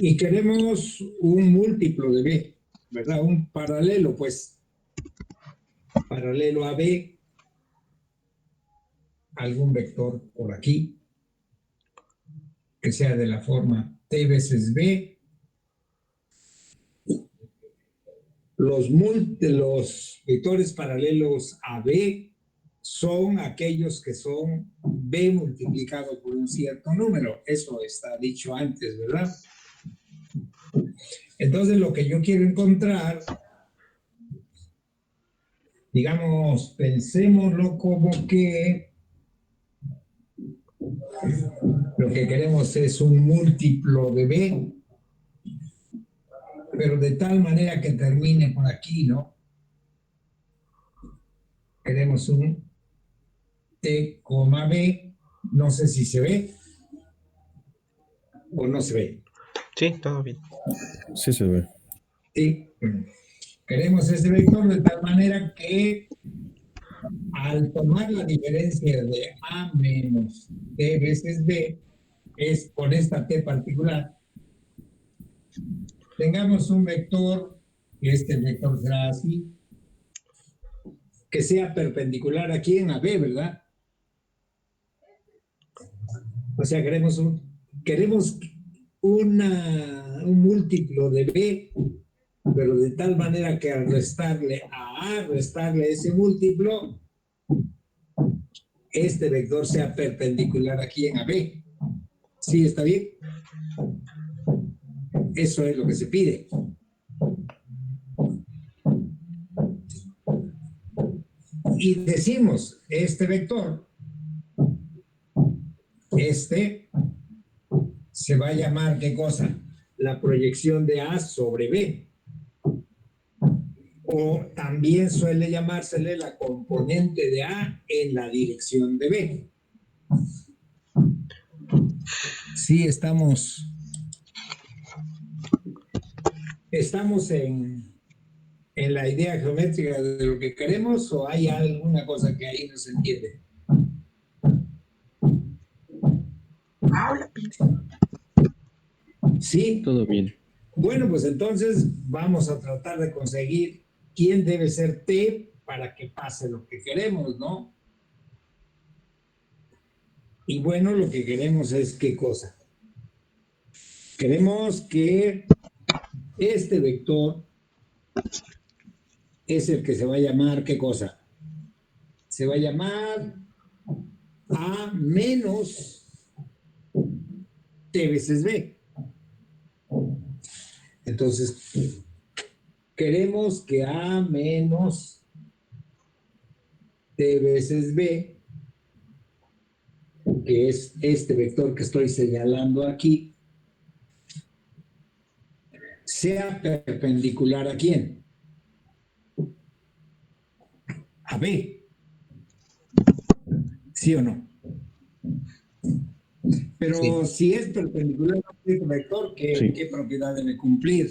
Y queremos un múltiplo de B, ¿verdad? Un paralelo, pues, paralelo a B, algún vector por aquí, que sea de la forma T veces B. Los vectores paralelos a B son aquellos que son B multiplicado por un cierto número. Eso está dicho antes, ¿verdad? Entonces, lo que yo quiero encontrar, digamos, pensémoslo como que lo que queremos es un múltiplo de B, pero de tal manera que termine por aquí, ¿no? Queremos un T, B, no sé si se ve o no se ve. Sí, todo bien. Sí se ve. Sí. Queremos ese vector de tal manera que al tomar la diferencia de A menos T veces B, es con esta T particular, tengamos un vector, que este vector será así, que sea perpendicular aquí en la B, ¿verdad? O sea, queremos un múltiplo de B, pero de tal manera que al restarle a A, restarle ese múltiplo, este vector sea perpendicular aquí en AB. ¿Sí está bien? Eso es lo que se pide. Y decimos, este vector, este se va a llamar, ¿qué cosa? La proyección de A sobre B. O también suele llamársele la componente de A en la dirección de B. Sí, estamos en la idea geométrica de lo que queremos, o hay alguna cosa que ahí no se entiende. Sí. Todo bien. Bueno, pues entonces vamos a tratar de conseguir quién debe ser T para que pase lo que queremos, ¿no? Y bueno, lo que queremos es ¿qué cosa? Queremos que este vector es el que se va a llamar ¿qué cosa? Se va a llamar A menos T veces B. Entonces, queremos que A menos T veces B, que es este vector que estoy señalando aquí, sea perpendicular ¿a quién? A B. ¿Sí o no? Pero sí. Si es perpendicular a este vector, ¿qué propiedad debe cumplir?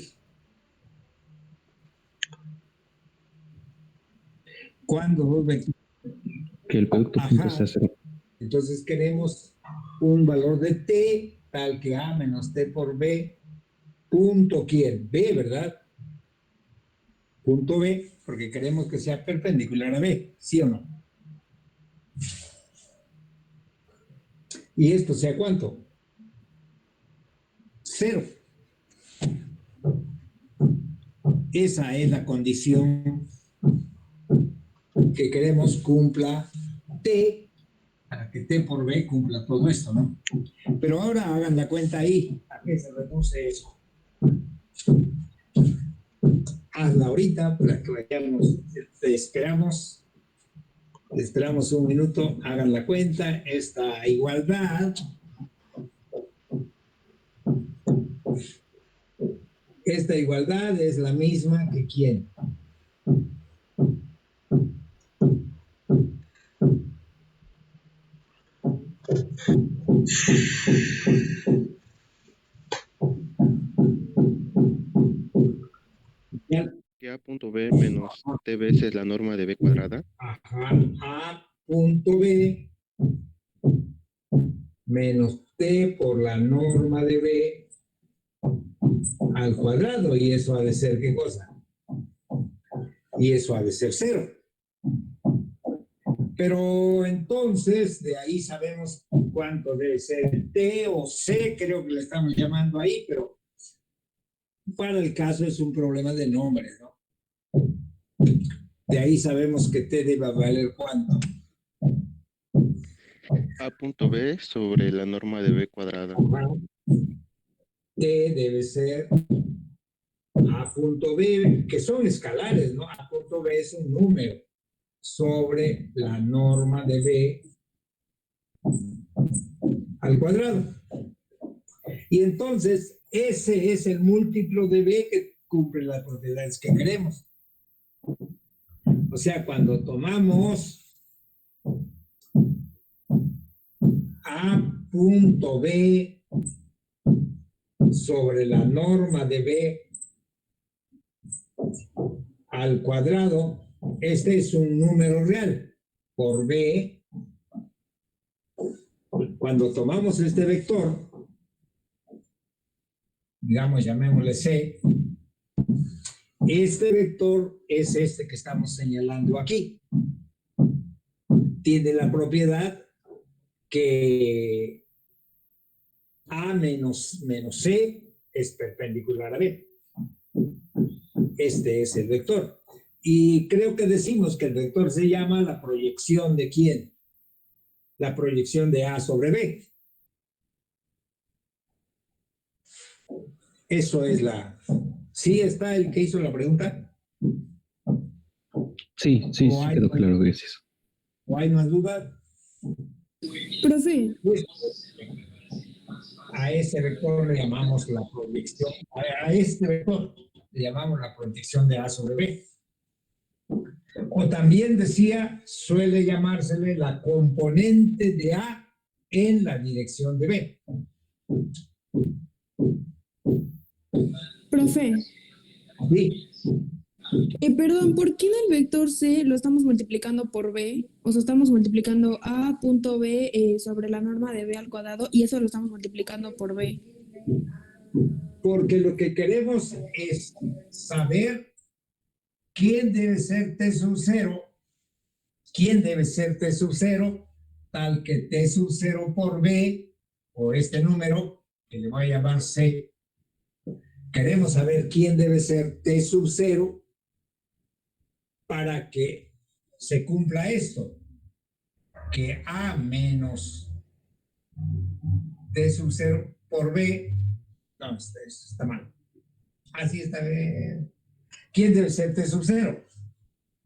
¿Cuándo dos vectores? Que el producto punto sea cero. Entonces queremos un valor de T tal que A menos T por B, punto ¿quién? B, ¿verdad? Punto B, porque queremos que sea perpendicular a B, ¿sí o no? ¿Y esto sea cuánto? Cero. Esa es la condición que queremos cumpla T, para que T por B cumpla todo esto, ¿no? Pero ahora hagan la cuenta ahí, ¿a qué se reduce eso? Hazla ahorita para que vayamos, esperamos un minuto, hagan la cuenta, esta igualdad es la misma que ¿quién? Que A punto B menos T veces la norma de B cuadrada. Ajá, A punto B menos T por la norma de B al cuadrado, y eso ha de ser, ¿qué cosa? Y eso ha de ser 0. Pero entonces, de ahí sabemos cuánto debe ser T o C, creo que le estamos llamando ahí, pero para el caso es un problema de nombre, ¿no? De ahí sabemos que T debe valer cuánto. A punto B sobre la norma de B cuadrada. T debe ser A punto B, que son escalares, ¿no? A punto B es un número sobre la norma de B al cuadrado. Y entonces, ese es el múltiplo de B que cumple las propiedades que queremos. O sea, cuando tomamos A punto B sobre la norma de B al cuadrado, este es un número real por B. Cuando tomamos este vector, digamos, llamémosle C, este vector es este que estamos señalando aquí. Tiene la propiedad que A menos C es perpendicular a B. Este es el vector. Y creo que decimos que el vector se llama la proyección de ¿quién? La proyección de A sobre B. Eso es la... ¿Sí está el que hizo la pregunta? Sí, sí, sí quedó claro, gracias. ¿O hay más dudas? Profe. A ese vector le llamamos la proyección, a este vector le llamamos la proyección de A sobre B. O también decía, suele llamársele la componente de A en la dirección de B. Profe. Sí. Perdón, ¿por qué en el vector C lo estamos multiplicando por B? O sea, estamos multiplicando A punto B sobre la norma de B al cuadrado y eso lo estamos multiplicando por B. Porque lo que queremos es saber quién debe ser T sub 0, quién debe ser T sub 0, tal que T sub 0 por B, o este número, que le voy a llamar C. Queremos saber quién debe ser T sub 0 para que se cumpla esto, que A menos T sub 0 por B, no, está mal. Así está bien. ¿Quién debe ser T sub 0?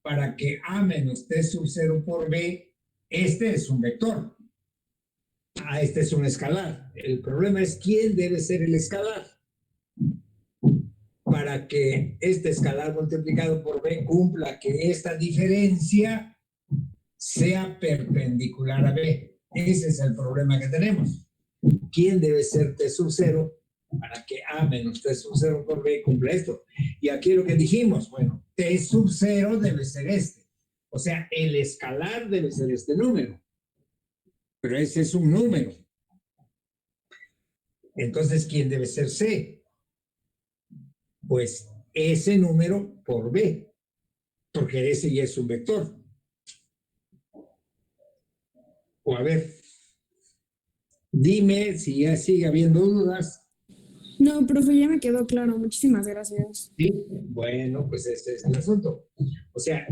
Para que A menos T sub 0 por B, este es un vector. Este es un escalar. El problema es quién debe ser el escalar. Para que este escalar multiplicado por B cumpla que esta diferencia sea perpendicular a B. Ese es el problema que tenemos. ¿Quién debe ser T sub 0 para que A menos T sub 0 por B cumpla esto? Y aquí lo que dijimos, bueno, T sub 0 debe ser este. O sea, el escalar debe ser este número. Pero ese es un número. Entonces, ¿quién debe ser C? Pues ese número por B, porque ese ya es un vector. O a ver, dime si ya sigue habiendo dudas. No, profe, ya me quedó claro. Muchísimas gracias. Sí, bueno, pues ese es el asunto. O sea,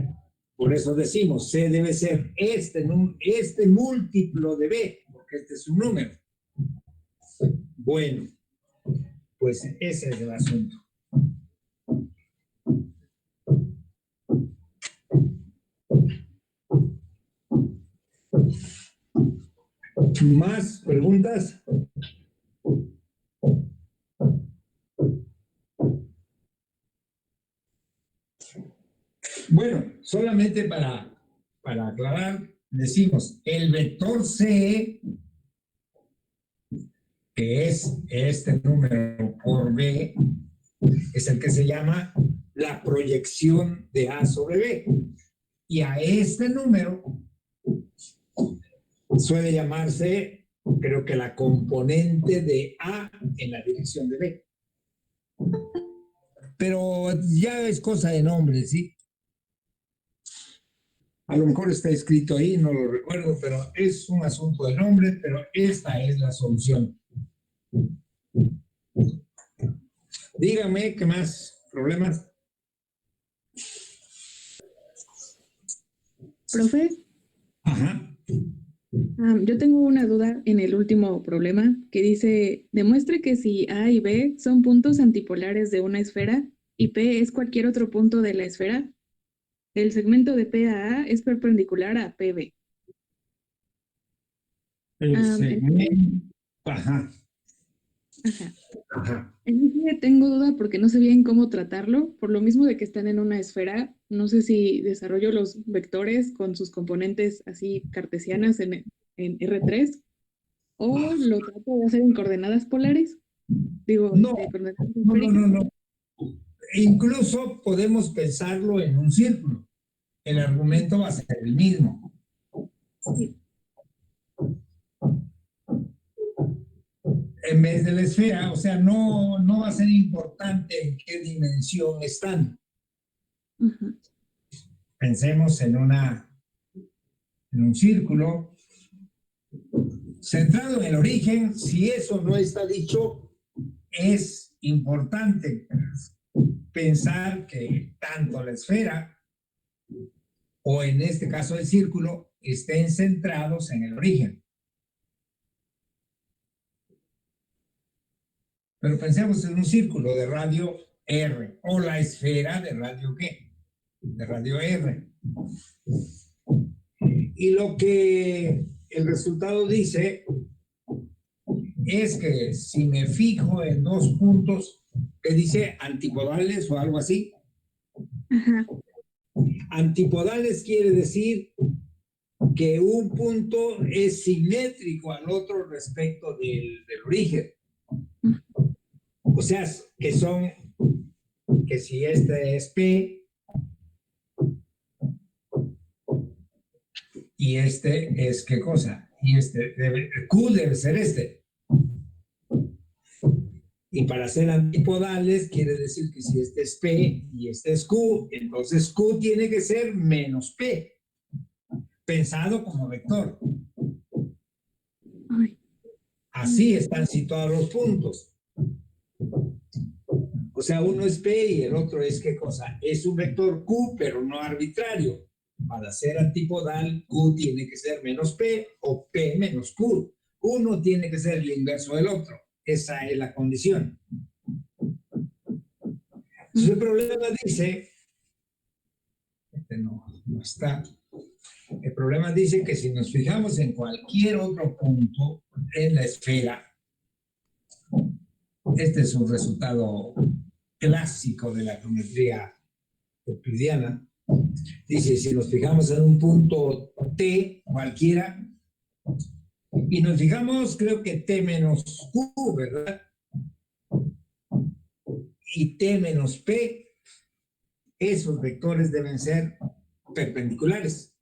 por eso decimos, C debe ser este múltiplo de B, porque este es un número. Bueno, pues ese es el asunto. ¿Más preguntas? Bueno, solamente para aclarar, decimos, el vector C, que es este número por B, es el que se llama la proyección de A sobre B. Y a este número suele llamarse, creo que la componente de A en la dirección de B. Pero ya es cosa de nombre, ¿sí? A lo mejor está escrito ahí, no lo recuerdo, pero es un asunto de nombre, pero esta es la solución. Dígame, ¿qué más? ¿Problemas? Profe, Ajá. yo tengo una duda en el último problema que dice, demuestre que si A y B son puntos antipolares de una esfera y P es cualquier otro punto de la esfera, el segmento de P a A es perpendicular a PB. El segmento. Ajá. Ajá. Ajá. En ese tengo duda porque no sé bien cómo tratarlo, por lo mismo de que están en una esfera, no sé si desarrollo los vectores con sus componentes así cartesianas en R3 o lo trato de hacer en coordenadas polares, digo, No, coordenadas no, no, esféricas. no, no. Incluso podemos pensarlo en un círculo. El argumento va a ser el mismo. Sí. En vez de la esfera, o sea, no va a ser importante en qué dimensión están. Ujú. Pensemos en un círculo centrado en el origen. Si eso no está dicho, es importante pensar que tanto la esfera o en este caso el círculo estén centrados en el origen. Pero pensemos en un círculo de radio R o la esfera de radio ¿qué? De radio R. Y lo que el resultado dice es que si me fijo en dos puntos que dice antipodales o algo así, Ajá. antipodales quiere decir que un punto es simétrico al otro respecto del origen. O sea, que si este es P y este es ¿qué cosa? Y Q debe ser este. Y para ser antipodales quiere decir que si este es P y este es Q, entonces Q tiene que ser menos P, pensado como vector. Ay. Así están situados los puntos. O sea, uno es P y el otro es ¿qué cosa? Es un vector Q, pero no arbitrario. Para ser antipodal, Q tiene que ser menos P o P menos Q. Uno tiene que ser el inverso del otro. Esa es la condición. Entonces el problema dice, no está. El problema dice que si nos fijamos en cualquier otro punto en la esfera, este es un resultado clásico de la geometría euclidiana. Dice, si nos fijamos en un punto T, cualquiera, y nos fijamos, creo que T menos Q, ¿verdad? Y T menos P, esos vectores deben ser perpendiculares.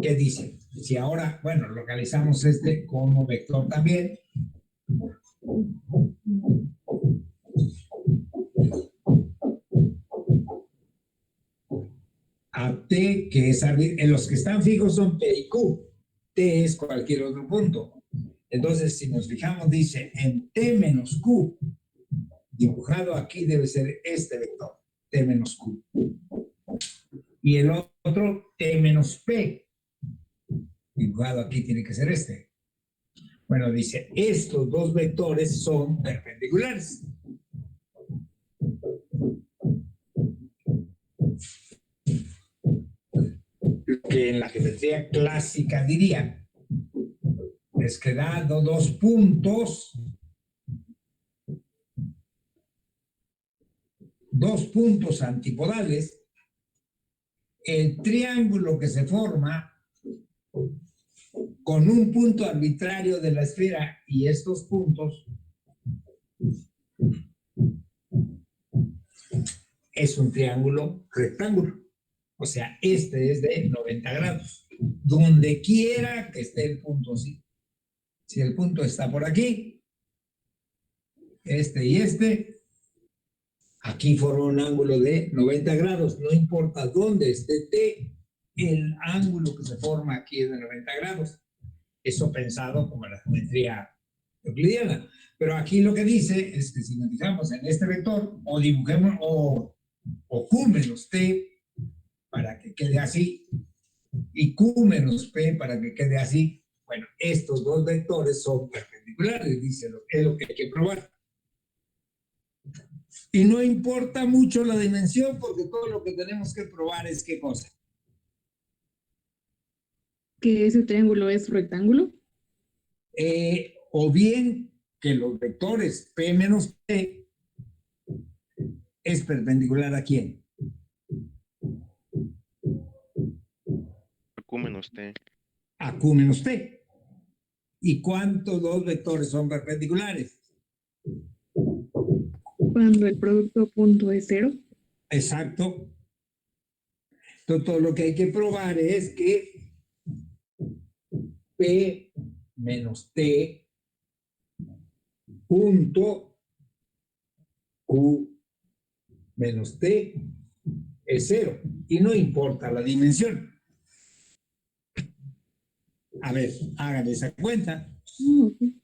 ¿Qué dice? Si ahora, bueno, localizamos este como vector también, a T, que es en los que están fijos son P y Q. T es cualquier otro punto. Entonces, si nos fijamos, dice en T menos Q, dibujado aquí debe ser este vector, T menos Q. Y el otro, T menos P, dibujado aquí tiene que ser este. Bueno, dice, estos dos vectores son perpendiculares. Que en la geometría clásica diría es que dado dos puntos antipodales, el triángulo que se forma con un punto arbitrario de la esfera y estos puntos es un triángulo rectángulo. O sea, este es de 90 grados. Donde quiera que esté el punto, ¿sí? Si el punto está por aquí, y este, aquí forma un ángulo de 90 grados. No importa dónde esté T, el ángulo que se forma aquí es de 90 grados. Eso pensado como la geometría euclidiana. Pero aquí lo que dice es que si nos fijamos en este vector, o dibujemos, o Q menos T para que quede así, y Q menos P para que quede así. Bueno, estos dos vectores son perpendiculares, dice, es lo que hay que probar. Y no importa mucho la dimensión, porque todo lo que tenemos que probar es qué cosa. ¿Que ese triángulo es rectángulo? O bien que los vectores P menos P es perpendicular ¿a quién? Q menos T. A Q menos T. ¿Y cuántos dos vectores son perpendiculares? Cuando el producto punto es 0. Exacto. Entonces, todo lo que hay que probar es que P menos T punto Q menos T es 0. Y no importa la dimensión. A ver, hagan esa cuenta. Okay.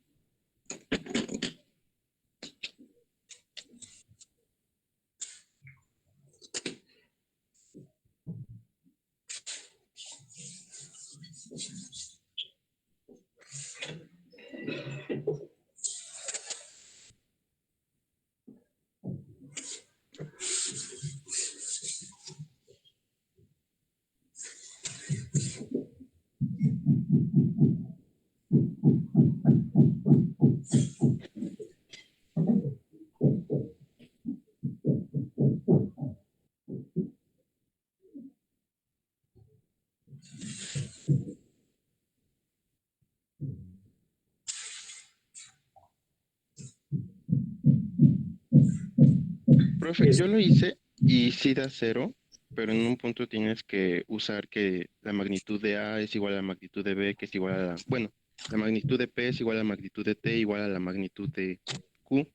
Profe, yo lo hice y sí da 0, pero en un punto tienes que usar que la magnitud de A es igual a la magnitud de B, que es igual a la, bueno, la magnitud de P es igual a la magnitud de T, igual a la magnitud de Q,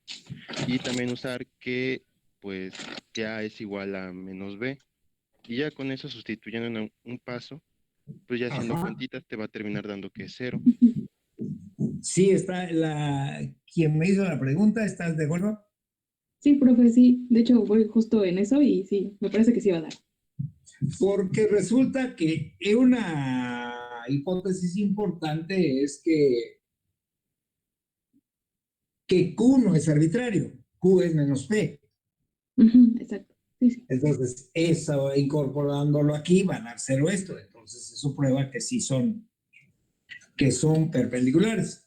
y también usar que, pues, que A es igual a menos B. Y ya con eso, sustituyendo en un paso, pues ya haciendo Ajá. cuentitas te va a terminar dando que es 0. Sí, quien me hizo la pregunta, ¿estás de acuerdo? Sí, profe, sí. De hecho, voy justo en eso y sí, me parece que sí va a dar. Porque resulta que una hipótesis importante es que Q no es arbitrario, Q es menos P. Exacto. Sí, sí. Entonces, eso incorporándolo aquí va a dar 0 esto. Entonces, eso prueba que sí que son perpendiculares.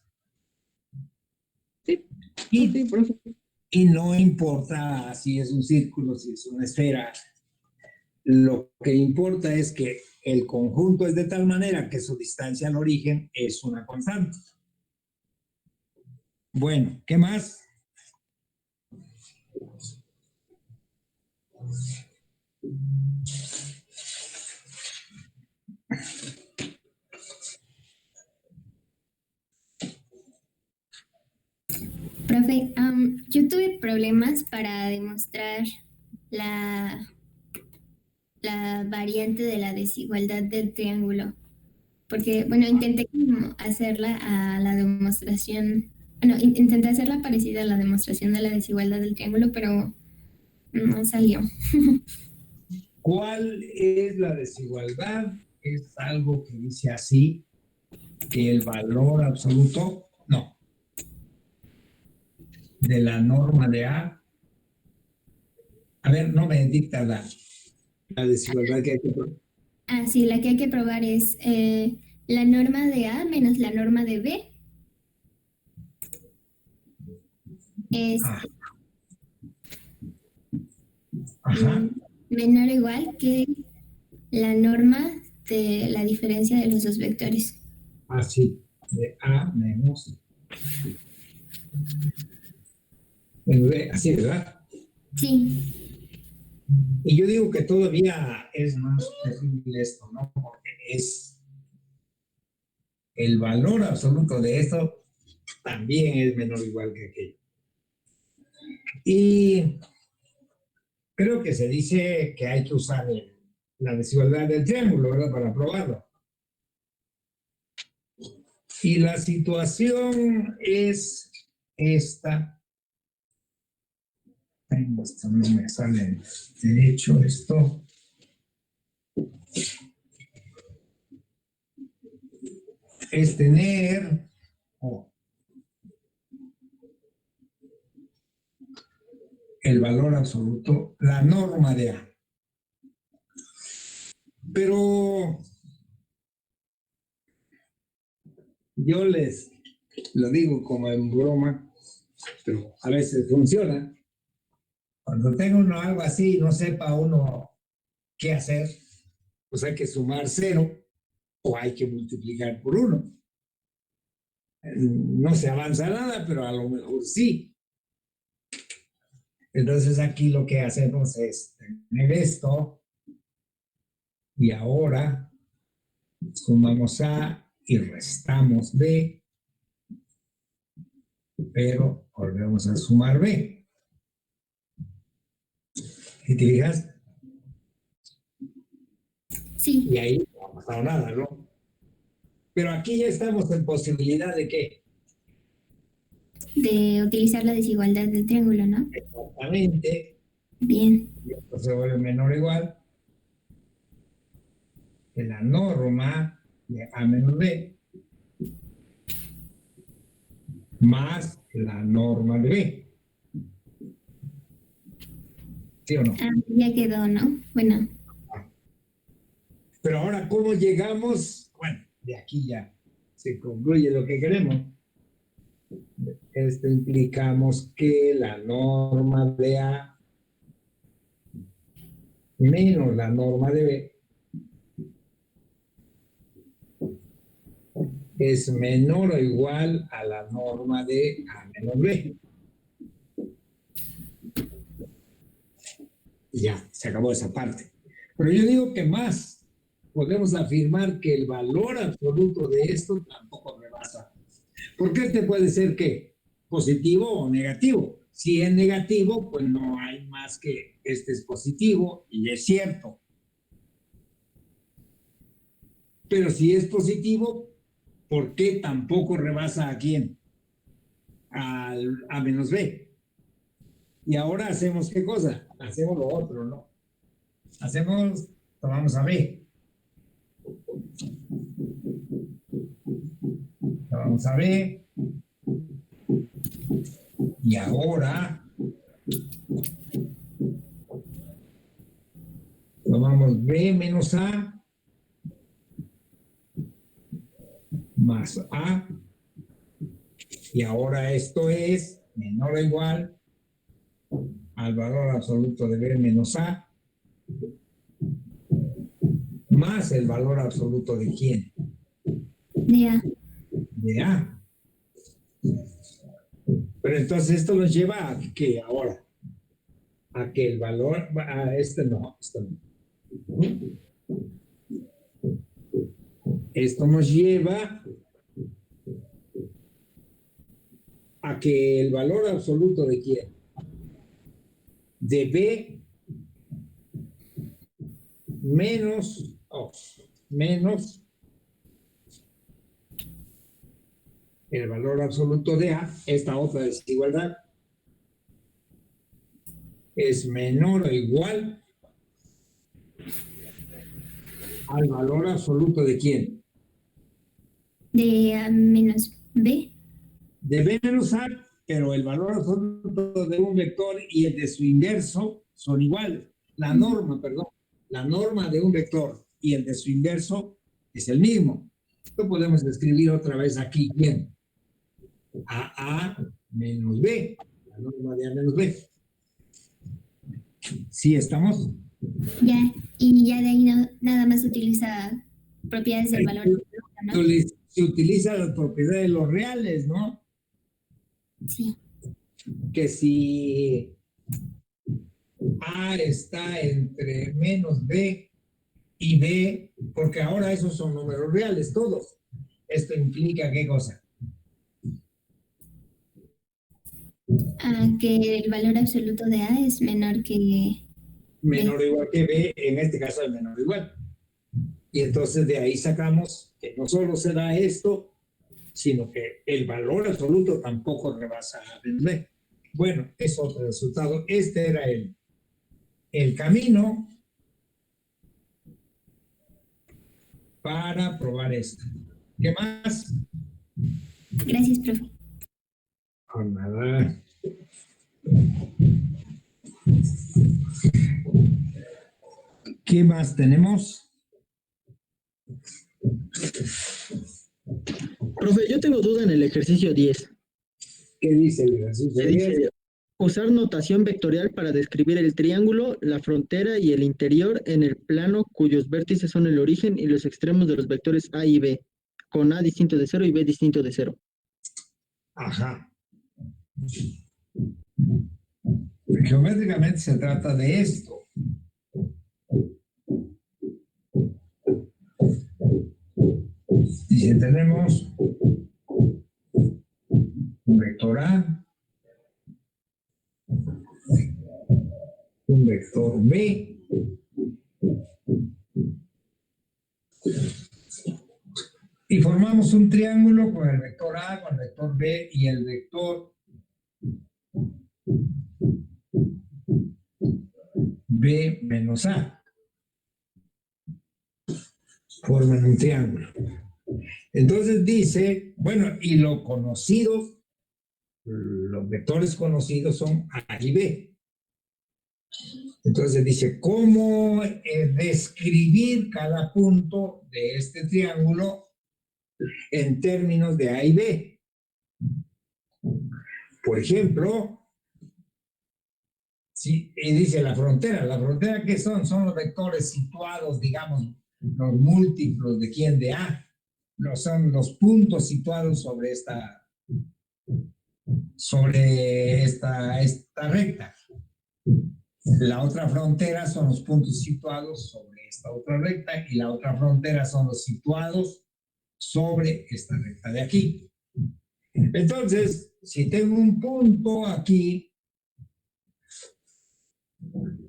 Sí, Y, sí, profe. y no importa si es un círculo, si es una esfera. Lo que importa es que el conjunto es de tal manera que su distancia al origen es una constante. Bueno, ¿qué más? Profe, yo tuve problemas para demostrar la, la variante de la desigualdad del triángulo, porque, bueno, intenté como hacerla a la demostración, bueno, intenté hacerla parecida a la demostración de la desigualdad del triángulo, pero no salió. ¿Cuál es la desigualdad? Es algo que dice así, que el valor absoluto, no, de la norma de A. A ver, no me dicta la desigualdad que hay que probar. Ah, sí, la que hay que probar es la norma de A menos la norma de B es Ah, ajá, menor o igual que la norma de la diferencia de los dos vectores. así, de A menos B, así, ¿verdad? Sí, Y yo digo que todavía es más posible esto, ¿no? Porque es el valor absoluto de esto también es menor o igual que aquello. Y creo que se dice que hay que usar la desigualdad del triángulo, ¿verdad? Para probarlo. Y la situación es esta. Esto no me sale derecho esto. Es tener el valor absoluto, la norma de A. Pero yo les lo digo como en broma, pero a veces funciona. Cuando tenga uno algo así y no sepa uno qué hacer, pues hay que sumar 0 o hay que multiplicar por 1. No se avanza nada, pero a lo mejor sí. Entonces aquí lo que hacemos es tener esto y ahora sumamos A y restamos B, pero volvemos a sumar B. ¿Y te fijas? Sí, Y ahí no ha pasado nada, ¿no? Pero aquí ya estamos en posibilidad de que de utilizar la desigualdad del triángulo, ¿no? exactamente, Bien. y esto se vuelve menor o igual que la norma de A menos B más la norma de B. ¿Sí o no? Ah, ya quedó, ¿no? Bueno, Pero ahora, ¿cómo llegamos? Bueno, de aquí ya se concluye lo que queremos. Esto implicamos que la norma de A menos la norma de B es menor o igual a la norma de A menos B. Y ya, se acabó esa parte. Pero yo digo que más, podemos afirmar que el valor absoluto de esto tampoco rebasa. Porque este puede ser que positivo o negativo. Si es negativo, pues no hay más que este es positivo y es cierto. Pero si es positivo, ¿por qué tampoco rebasa a quién? Al A menos B. Y ahora hacemos ¿qué cosa? Hacemos lo otro, ¿no? Tomamos a B. Tomamos a B. Y ahora tomamos B menos A más A. Y ahora esto es menor o igual al valor absoluto de B menos A más el valor absoluto de ¿quién? de A. De A. Pero entonces esto nos lleva a que ahora, a que el valor, esto no. Esto nos lleva a que el valor absoluto de ¿quién? De B menos el valor absoluto de A, esta otra desigualdad, es menor o igual al valor absoluto de ¿quién? De A menos B. De B menos A, pero el valor absoluto de un vector y el de su inverso son iguales. La norma de un vector y el de su inverso es el mismo. Esto podemos escribir otra vez aquí, bien. A menos B, la norma de A menos B. ¿Sí estamos? Ya, y ya de ahí nada más utiliza propiedades del valor, ¿no? Se utiliza las propiedades de los reales, ¿no? Sí. Que si A está entre menos B y B, porque ahora esos son números reales todos. Esto implica ¿qué cosa? Que el valor absoluto de A es menor que Menor o igual que B, en este caso es menor o igual. Y entonces de ahí sacamos que no solo se da esto, sino que el valor absoluto tampoco rebasa a B. Bueno, es otro resultado. Este era el camino para probar esto. ¿Qué más? Gracias, profe. Con nada. ¿Qué más tenemos? Profe, yo tengo duda en el ejercicio 10. ¿Qué dice el ejercicio? Que dice, usar notación vectorial para describir el triángulo, la frontera y el interior en el plano cuyos vértices son el origen y los extremos de los vectores A y B, con A distinto de 0 y B distinto de 0. Ajá. Geométricamente se trata de esto. Dice, tenemos un vector A, un vector B, y formamos un triángulo con el vector A, con el vector B y el vector B menos A. Forman un triángulo. Entonces dice, bueno, y lo conocido, los vectores conocidos son A y B. Entonces dice, ¿cómo describir cada punto de este triángulo en términos de A y B? Por ejemplo, sí, y dice la frontera, ¿qué son? Son los vectores situados, digamos, los múltiplos de quién, de A. No son los puntos situados sobre esta recta. La otra frontera son los puntos situados sobre esta otra recta y la otra frontera son los situados sobre esta recta de aquí. Entonces, si tengo un punto aquí,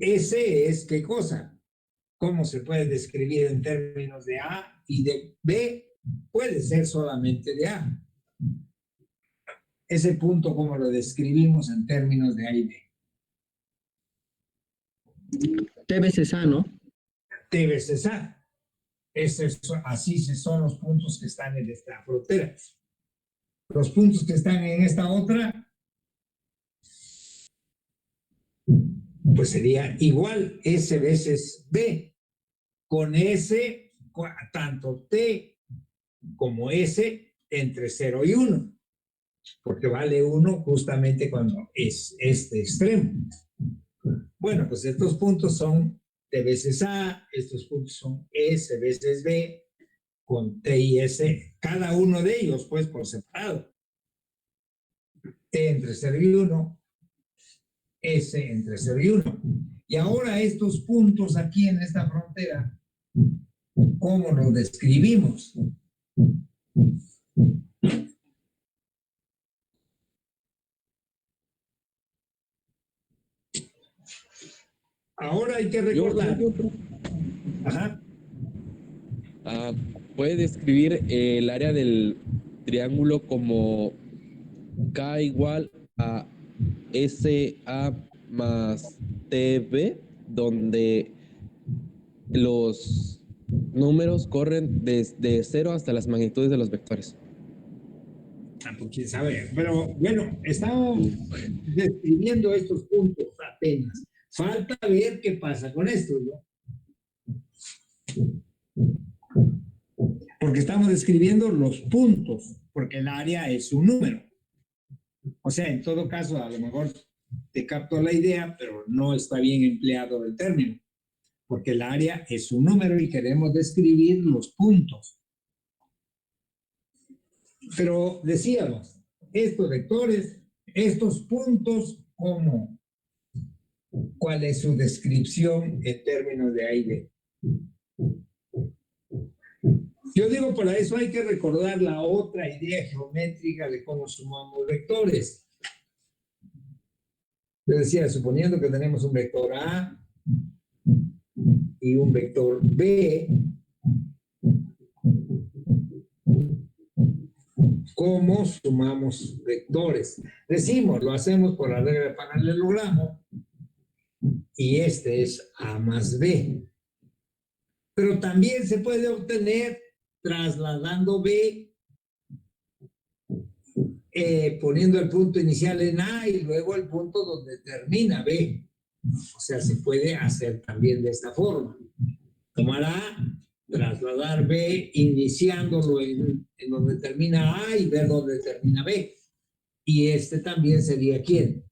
ese es, ¿qué cosa? ¿Cómo se puede describir en términos de A y de B? Puede ser solamente de A. Ese punto, ¿cómo lo describimos en términos de A y B? T veces A, ¿no? T veces A. Así son los puntos que están en esta frontera. Los puntos que están en esta otra, pues sería igual S veces B. Con S, tanto T como S entre 0 y 1. Porque vale 1 justamente cuando es este extremo. Bueno, pues estos puntos son T veces A, estos puntos son S veces B, con T y S, cada uno de ellos, pues, por separado. T entre 0 y 1, S entre 0 y 1. Y ahora estos puntos aquí en esta frontera, ¿cómo los describimos? Ahora hay que recordar. Ajá. Puede describir el área del triángulo como K igual a SA más TB, donde los números corren desde 0 hasta las magnitudes de los vectores. Pues quién sabe, pero bueno, estamos describiendo estos puntos apenas. Falta ver qué pasa con estos, ¿no? Porque estamos describiendo los puntos, porque el área es un número. O sea, en todo caso, a lo mejor te capto la idea, pero no está bien empleado el término, porque el área es un número y queremos describir los puntos. Pero decíamos, estos vectores, estos puntos, ¿cómo? ¿Cuál es su descripción en términos de A y B? Yo digo, para eso hay que recordar la otra idea geométrica de cómo sumamos vectores. Yo decía, suponiendo que tenemos un vector A y un vector B, ¿cómo sumamos vectores? Decimos, lo hacemos por la regla de paralelogramo y este es A más B. Pero también se puede obtener trasladando B, poniendo el punto inicial en A y luego el punto donde termina B. O sea, se puede hacer también de esta forma. Tomar A, trasladar B, iniciándolo en donde termina A y ver dónde termina B. Y este también sería ¿quién?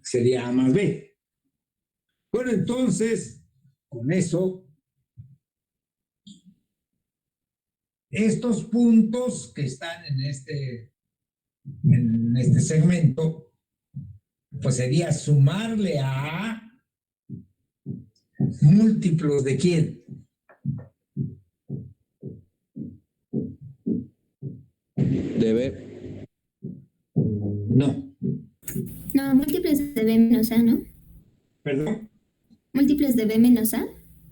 Sería A más B. Bueno, entonces, con eso, estos puntos que están en este segmento, pues sería sumarle a A múltiplos de ¿quién? De B. No. No, múltiples de B menos A, ¿no? ¿Perdón? Múltiples de B menos A.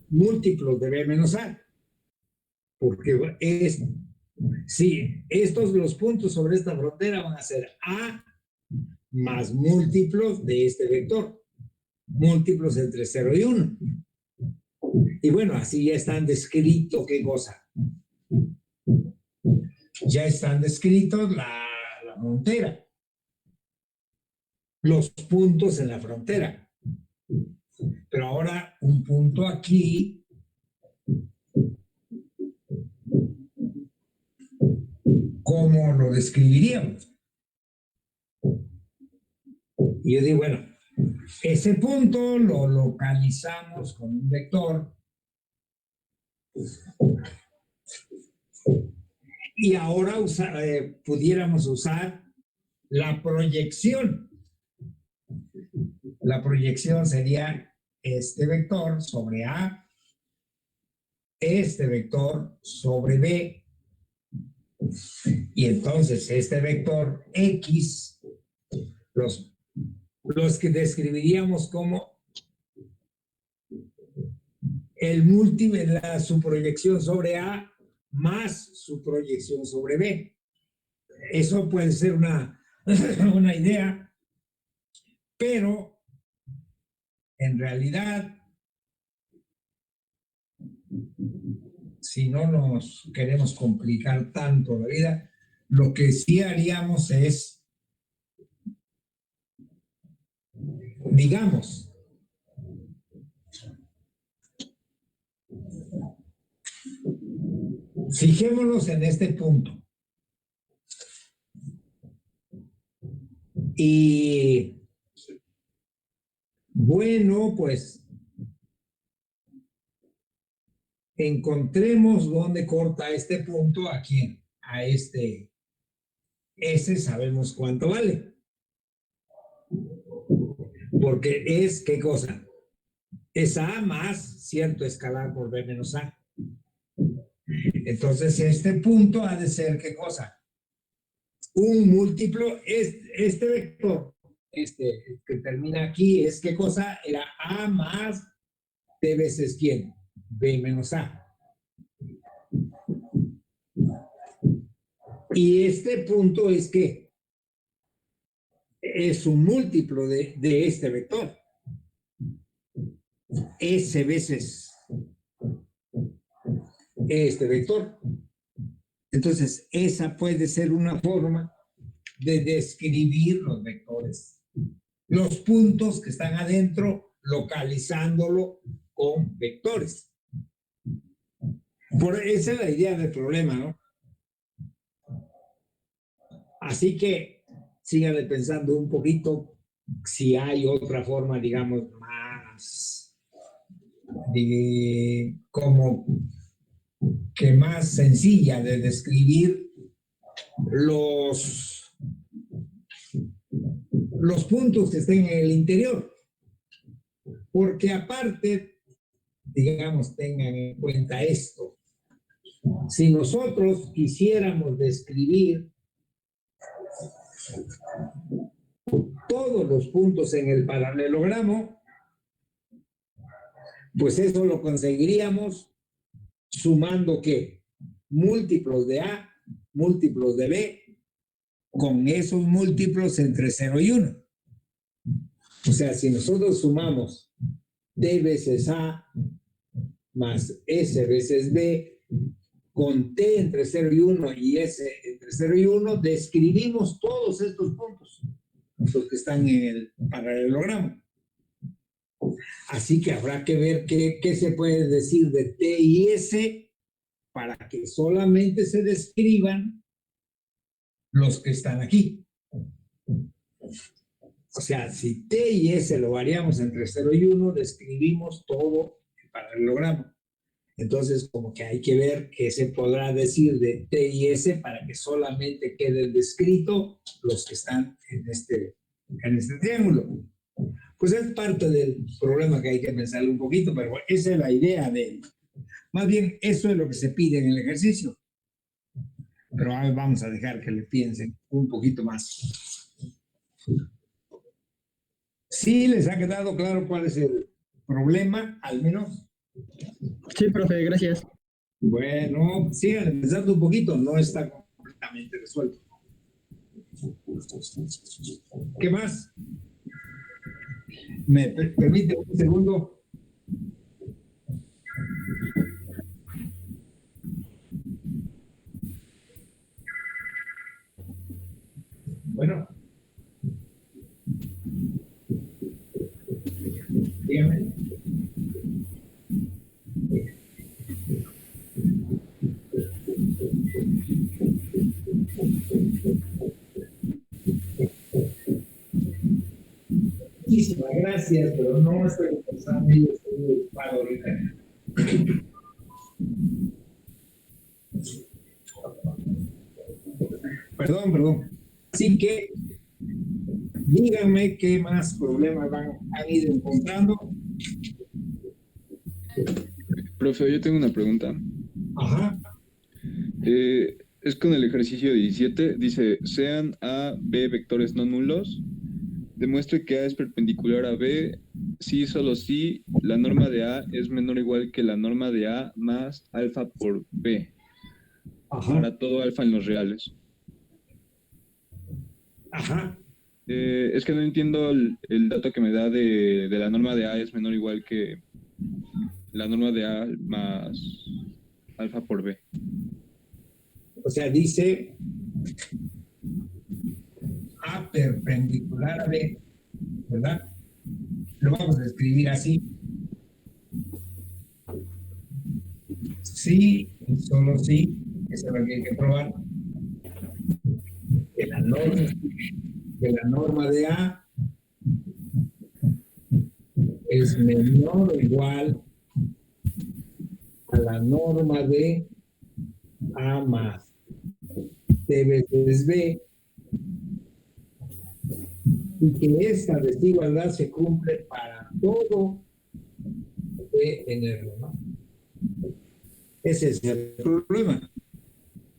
Múltiplos de B menos A. Porque es, sí, los puntos sobre esta frontera van a ser A más múltiplos de este vector. Múltiplos entre 0 y 1. Y bueno, así ya están descritos, ¿qué cosa? Ya están descritos la frontera. Los puntos en la frontera. Pero ahora un punto aquí. ¿Cómo lo describiríamos? Y yo digo, bueno, ese punto lo localizamos con un vector. Y ahora pudiéramos usar la proyección. La proyección sería este vector sobre A, este vector sobre B, y entonces este vector X, los que describiríamos como el múltiplo de su proyección sobre A más su proyección sobre B. Eso puede ser una idea, pero en realidad, si no nos queremos complicar tanto la vida, lo que sí haríamos es, digamos, fijémonos en este punto. Y bueno, pues encontremos dónde corta este punto aquí, a este. Ese sabemos cuánto vale. Porque es, ¿qué cosa? Es A más cierto escalar por B menos A. Entonces, este punto ha de ser, ¿qué cosa? Un múltiplo, este vector, que termina aquí, es ¿qué cosa? Era A más B veces ¿quién? B menos A. Y este punto es ¿qué? Es un múltiplo de este vector. S veces este vector. Entonces, esa puede ser una forma de describir los vectores. Los puntos que están adentro, localizándolo con vectores. Esa es la idea del problema, ¿no? Así que síganle pensando un poquito si hay otra forma, digamos, más como que más sencilla de describir los puntos que estén en el interior. Porque aparte, digamos, tengan en cuenta esto. Si nosotros quisiéramos describir todos los puntos en el paralelogramo, pues eso lo conseguiríamos sumando ¿qué? Múltiplos de A, múltiplos de B, con esos múltiplos entre 0 y 1. O sea, si nosotros sumamos D veces A más S veces B, con T entre 0 y 1 y S entre 0 y 1, describimos todos estos puntos, los que están en el paralelogramo. Así que habrá que ver qué se puede decir de T y S para que solamente se describan los que están aquí. O sea, si T y S lo variamos entre 0 y 1, describimos todo el paralelogramo. Entonces, como que hay que ver qué se podrá decir de T y S para que solamente queden descritos los que están en este triángulo. Pues es parte del problema que hay que pensarlo un poquito, pero esa es la idea de él. Más bien, eso es lo que se pide en el ejercicio. Pero ahora vamos a dejar que le piensen un poquito más. ¿Sí les ha quedado claro cuál es el problema, al menos? Sí, profe, gracias. Bueno, sigan pensando un poquito, no está completamente resuelto. ¿Qué más? ¿Me permite un segundo? Bueno. Dígame. Muchísimas gracias, pero no estoy pensando en el paro ahorita. Perdón. Así que díganme qué más problemas han ido encontrando. Profe, yo tengo una pregunta. Ajá. Es con el ejercicio 17, dice, sean A, B vectores no nulos, demuestre que A es perpendicular a B, si solo si la norma de A es menor o igual que la norma de A más alfa por B. Ajá. Para todo alfa en los reales. Ajá. Es que no entiendo el dato que me da de la norma de A es menor o igual que la norma de A más alfa por B. O sea, dice A perpendicular a B, ¿verdad? Lo vamos a escribir así. Sí, solo sí, eso es lo que hay que probar. Que la norma de A es menor o igual a la norma de A más T veces B, y que esta desigualdad se cumple para todo B en R, ¿no? Ese es el problema,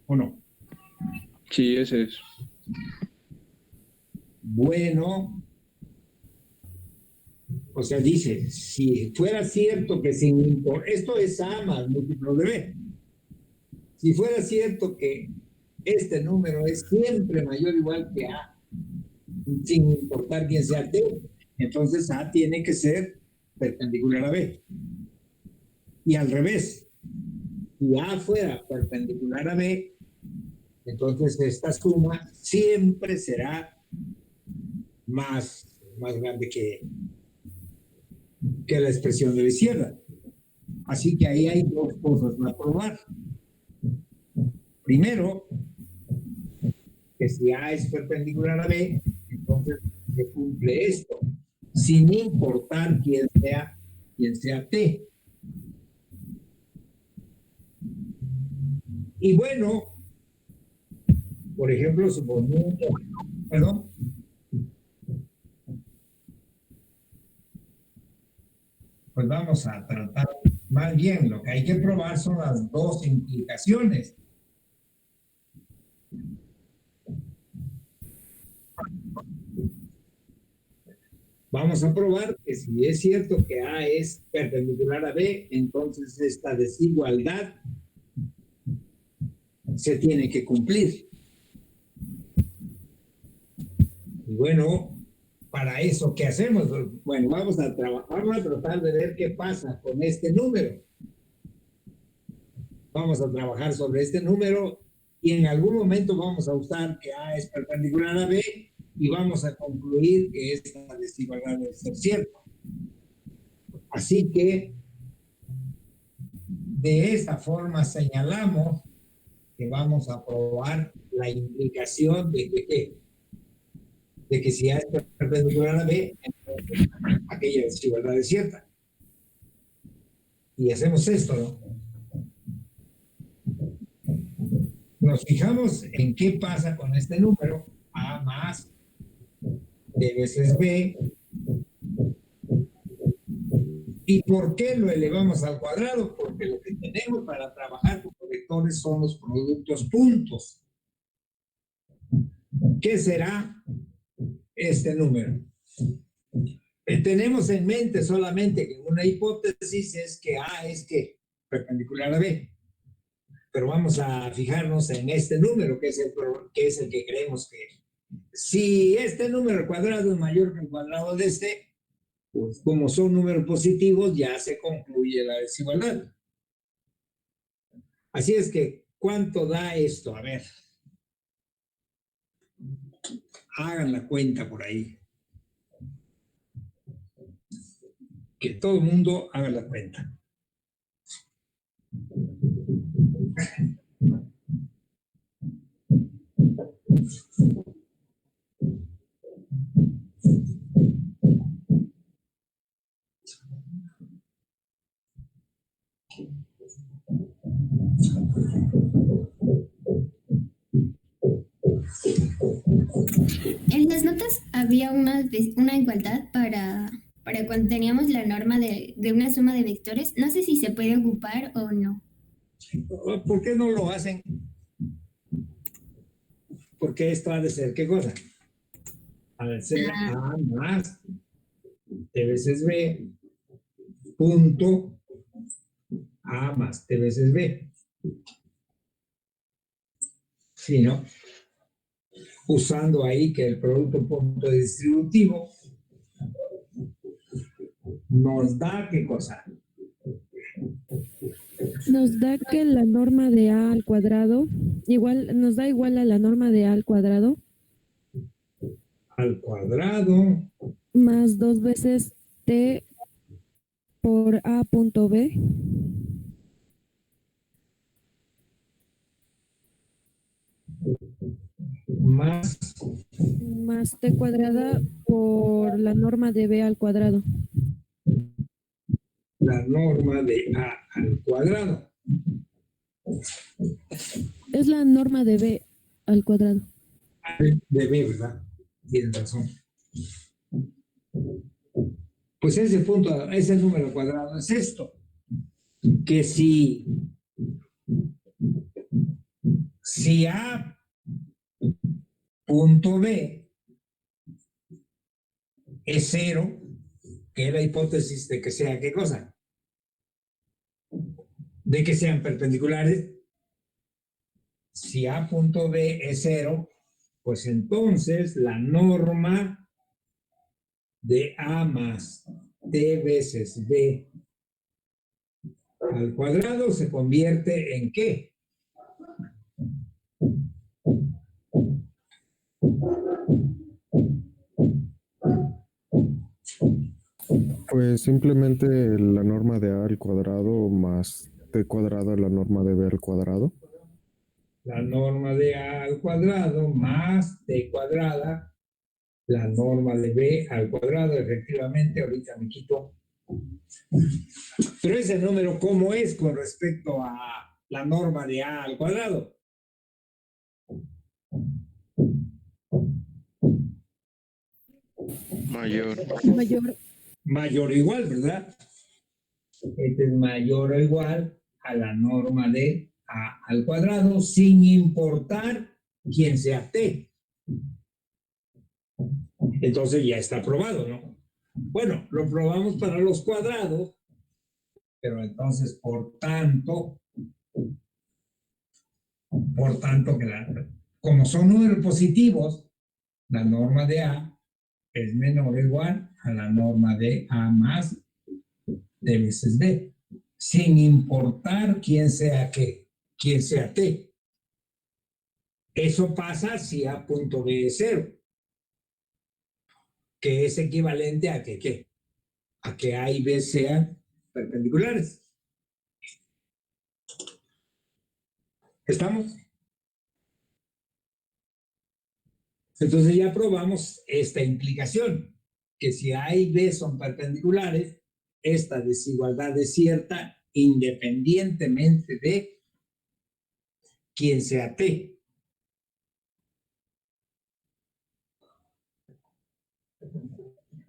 ¿o no? Sí, ese es. Bueno, o sea, dice, si fuera cierto que sin importar, esto es A más múltiplo de B, si fuera cierto que este número es siempre mayor o igual que A, sin importar quién sea T, entonces A tiene que ser perpendicular a B. Y al revés, si A fuera perpendicular a B, entonces esta suma siempre será más grande que la expresión de la izquierda. Así que ahí hay dos cosas a probar. Primero, que si A es perpendicular a B, entonces se cumple esto, sin importar quién sea T. Y bueno, por ejemplo, suponiendo, perdón, pues vamos a tratar más bien, lo que hay que probar son las dos implicaciones. vamos a probar que si es cierto que A es perpendicular a B, entonces esta desigualdad se tiene que cumplir. Y bueno, para eso, ¿qué hacemos? Bueno, vamos a tratar de ver qué pasa con este número. Vamos a trabajar sobre este número y en algún momento vamos a usar que A es perpendicular a B y vamos a concluir que esta desigualdad debe ser cierta. Así que de esta forma señalamos que vamos a probar la implicación de que si A es perpendicular a B, entonces aquella desigualdad es cierta. Y hacemos esto, ¿no? Nos fijamos en qué pasa con este número, A más D veces B. ¿Y por qué lo elevamos al cuadrado? Porque lo que tenemos para trabajar con los vectores son los productos puntos. ¿Qué será este número? Tenemos en mente solamente que una hipótesis es que A es que perpendicular a B. Pero vamos a fijarnos en este número, que es el que creemos que es. Si este número al cuadrado es mayor que el cuadrado de este, pues como son números positivos, ya se concluye la desigualdad. Así es que, ¿cuánto da esto? A ver. Hagan la cuenta por ahí. Que todo el mundo haga la cuenta. En las notas había una igualdad para cuando teníamos la norma de una suma de vectores. No sé si se puede ocupar o no. ¿Por qué no lo hacen? Porque esto ha de ser, ¿qué cosa? Ha de ser A más T veces B punto A más T veces B. Sí, ¿no? Usando ahí que el producto punto distributivo nos da, ¿qué cosa? Nos da que la norma de A al cuadrado, nos da igual a la norma de A al cuadrado. Al cuadrado. Más 2 veces T por A punto B. Más T cuadrada por la norma de B al cuadrado. La norma de A al cuadrado. Es la norma de B al cuadrado. De B, ¿verdad? Tienes razón. Pues ese punto, ese número cuadrado es esto. Que si A punto B es 0, que es la hipótesis de que sea, ¿qué cosa? De que sean perpendiculares. Si A punto B es 0, pues entonces la norma de A más T veces B al cuadrado se convierte en ¿qué? Pues simplemente la norma de A al cuadrado más T cuadrado es la norma de B al cuadrado. La norma de A al cuadrado más T cuadrada, la norma de B al cuadrado, efectivamente, ahorita me quito. Pero ese número, ¿cómo es con respecto a la norma de A al cuadrado? Mayor. Mayor o igual, ¿verdad? Este es mayor o igual a la norma de A al cuadrado, sin importar quién sea T. Entonces ya está probado, ¿no? Bueno, lo probamos para los cuadrados, pero entonces, por tanto, como son números positivos, la norma de A es menor o igual a la norma de A más D veces B, sin importar quién sea T. Eso pasa si A punto B es 0, que es equivalente a que ¿qué? A que A y B sean perpendiculares. ¿Estamos? Entonces ya probamos esta implicación, que si A y B son perpendiculares, esta desigualdad es cierta independientemente de quién sea T.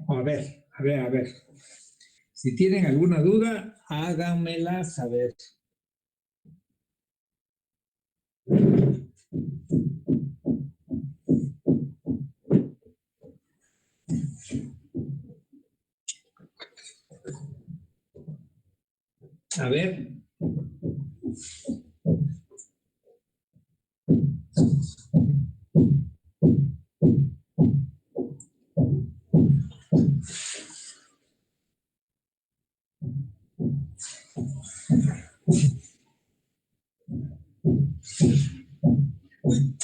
A ver. Si tienen alguna duda, háganmela saber. A ver.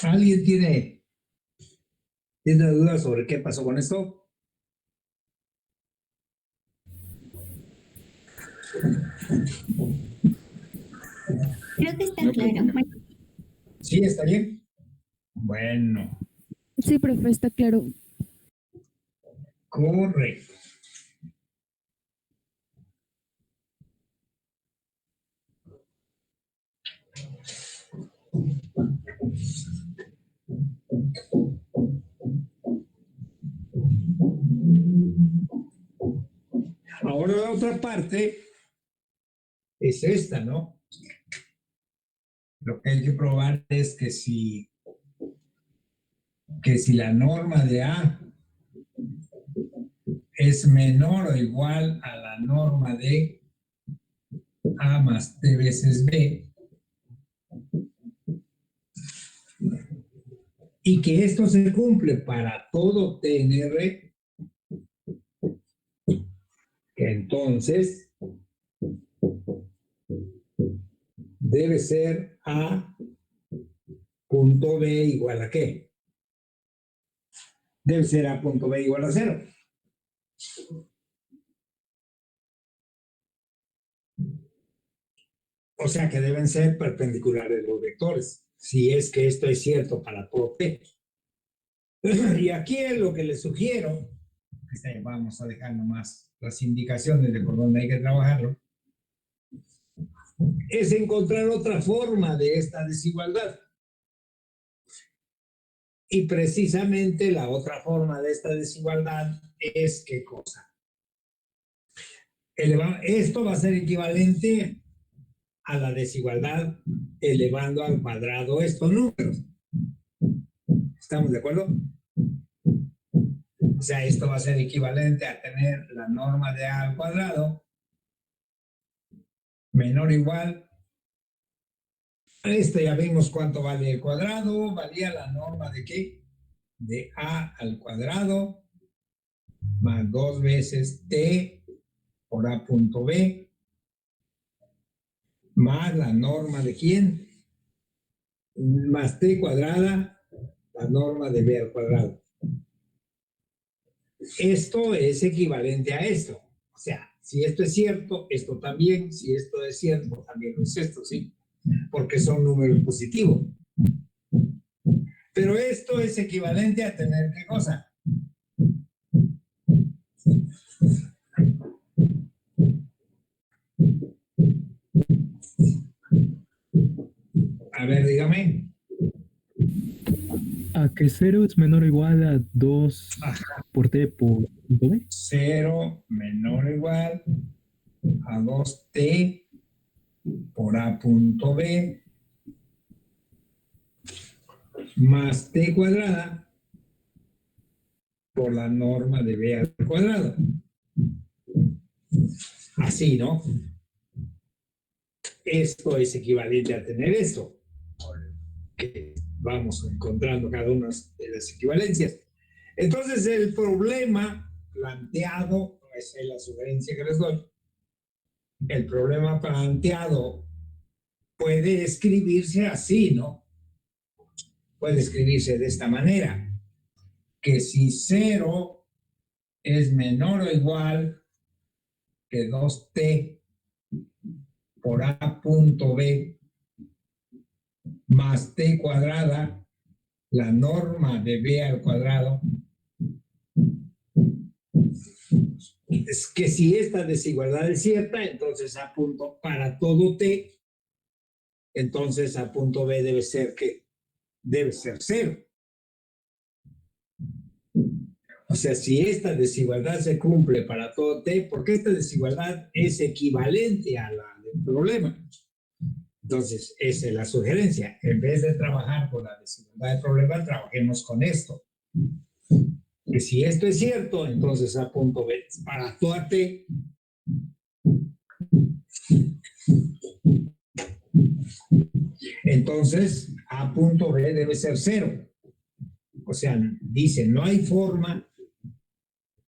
¿Alguien tiene dudas sobre qué pasó con esto? Creo que está claro. ¿Sí? ¿Está bien? Bueno. Sí, profe, está claro. Correcto. Ahora la otra parte es esta, ¿no? Lo que hay que probar es que si la norma de A es menor o igual a la norma de A más T veces B, y que esto se cumple para todo T en R, entonces debe ser A punto B igual a ¿qué? Debe ser A punto B igual a 0. O sea que deben ser perpendiculares los vectores, si es que esto es cierto para todo T. Y aquí es lo que les sugiero, vamos a dejar nomás las indicaciones de por dónde hay que trabajarlo, es encontrar otra forma de esta desigualdad. Y precisamente la otra forma de esta desigualdad es ¿qué cosa? Esto va a ser equivalente a la desigualdad elevando al cuadrado estos números. ¿Estamos de acuerdo? O sea, esto va a ser equivalente a tener la norma de A al cuadrado menor o igual. Ya vimos cuánto vale el cuadrado. Valía la norma de ¿qué? De A al cuadrado más 2 veces T por A punto B más la norma de ¿quién? Más T cuadrada, la norma de B al cuadrado. Esto es equivalente a esto. O sea, si esto es cierto, esto también. Si esto es cierto, también es esto, ¿sí? Porque son números positivos. Pero esto es equivalente a tener ¿qué cosa? A ver, dígame. A que 0 es menor o igual a 2 por T por B. 0 menor o igual a 2T por A punto B más T cuadrada por la norma de B al cuadrado. así, ¿no? Esto es equivalente a tener esto. Que vamos encontrando cada una de las equivalencias. Entonces, el problema planteado, esa es la sugerencia que les doy, el problema planteado puede escribirse así, ¿no? Puede escribirse de esta manera, que si 0 es menor o igual que 2t por a punto b más t cuadrada, la norma de b al cuadrado, es que si esta desigualdad es cierta, entonces a punto para todo t, entonces a punto b debe ser que debe ser 0. O sea, si esta desigualdad se cumple para todo t, porque esta desigualdad es equivalente a la del problema. Entonces, esa es la sugerencia. En vez de trabajar con la desigualdad del problema, trabajemos con esto. Que si esto es cierto, entonces a punto b para toda t. Entonces, a punto b debe ser 0. O sea, dice, no hay forma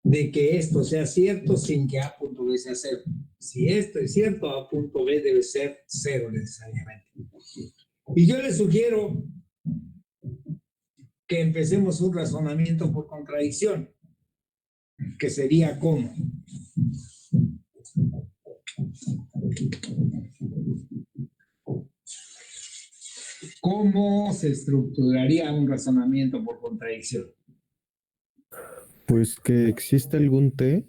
de que esto sea cierto sin que a punto b sea 0. Si esto es cierto, a punto b debe ser 0 necesariamente. Y yo les sugiero que empecemos un razonamiento por contradicción, que sería como. ¿Cómo se estructuraría un razonamiento por contradicción? Pues que existe algún t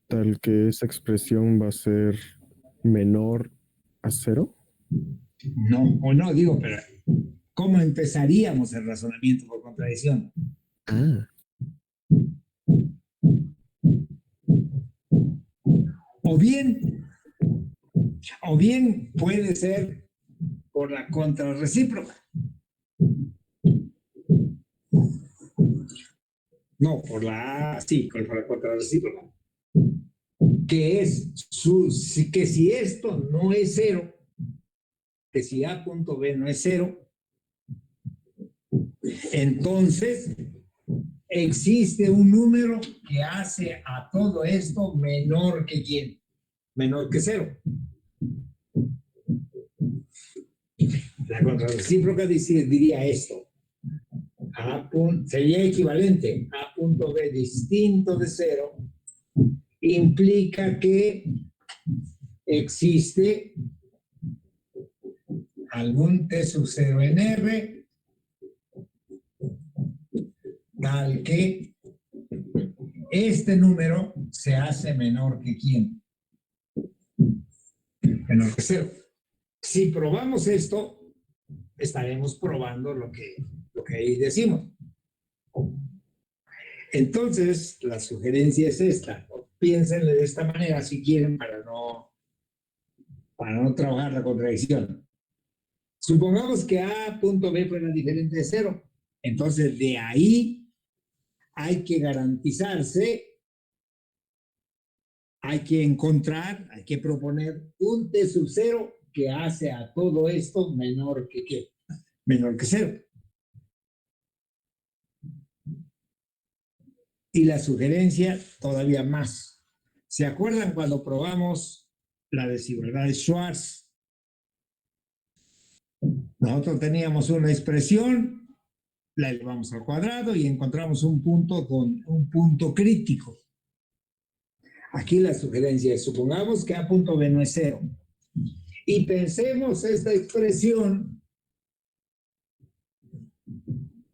tal que esa expresión va a ser menor a 0. No, o no, digo, pero ¿cómo empezaríamos el razonamiento por contradicción? Ah. O bien puede ser por la contrarrecíproca. No, por la sí, por la contrarrecíproca. Que es que si esto no es 0, que si a punto b no es 0, entonces existe un número que hace a todo esto menor que ¿quién? Menor que 0. La contrarrecíproca diría esto. Sería equivalente. A punto b distinto de 0 implica que existe algún t sub 0 en R tal que este número se hace menor que ¿quién? Menor que 0. Si probamos esto, estaremos probando lo que ahí decimos. Entonces, la sugerencia es esta. Piénsenle de esta manera si quieren para no trabajar la contradicción. Supongamos que a punto b fuera diferente de 0. Entonces, de ahí hay que garantizarse, hay que encontrar, hay que proponer un t sub 0 que hace a todo esto menor que ¿qué? Menor que 0. Y la sugerencia todavía más. ¿Se acuerdan cuando probamos la desigualdad de Schwarz? Nosotros teníamos una expresión, la elevamos al cuadrado y encontramos un punto con un punto crítico. Aquí la sugerencia es, supongamos que a punto b no es 0. Y pensemos esta expresión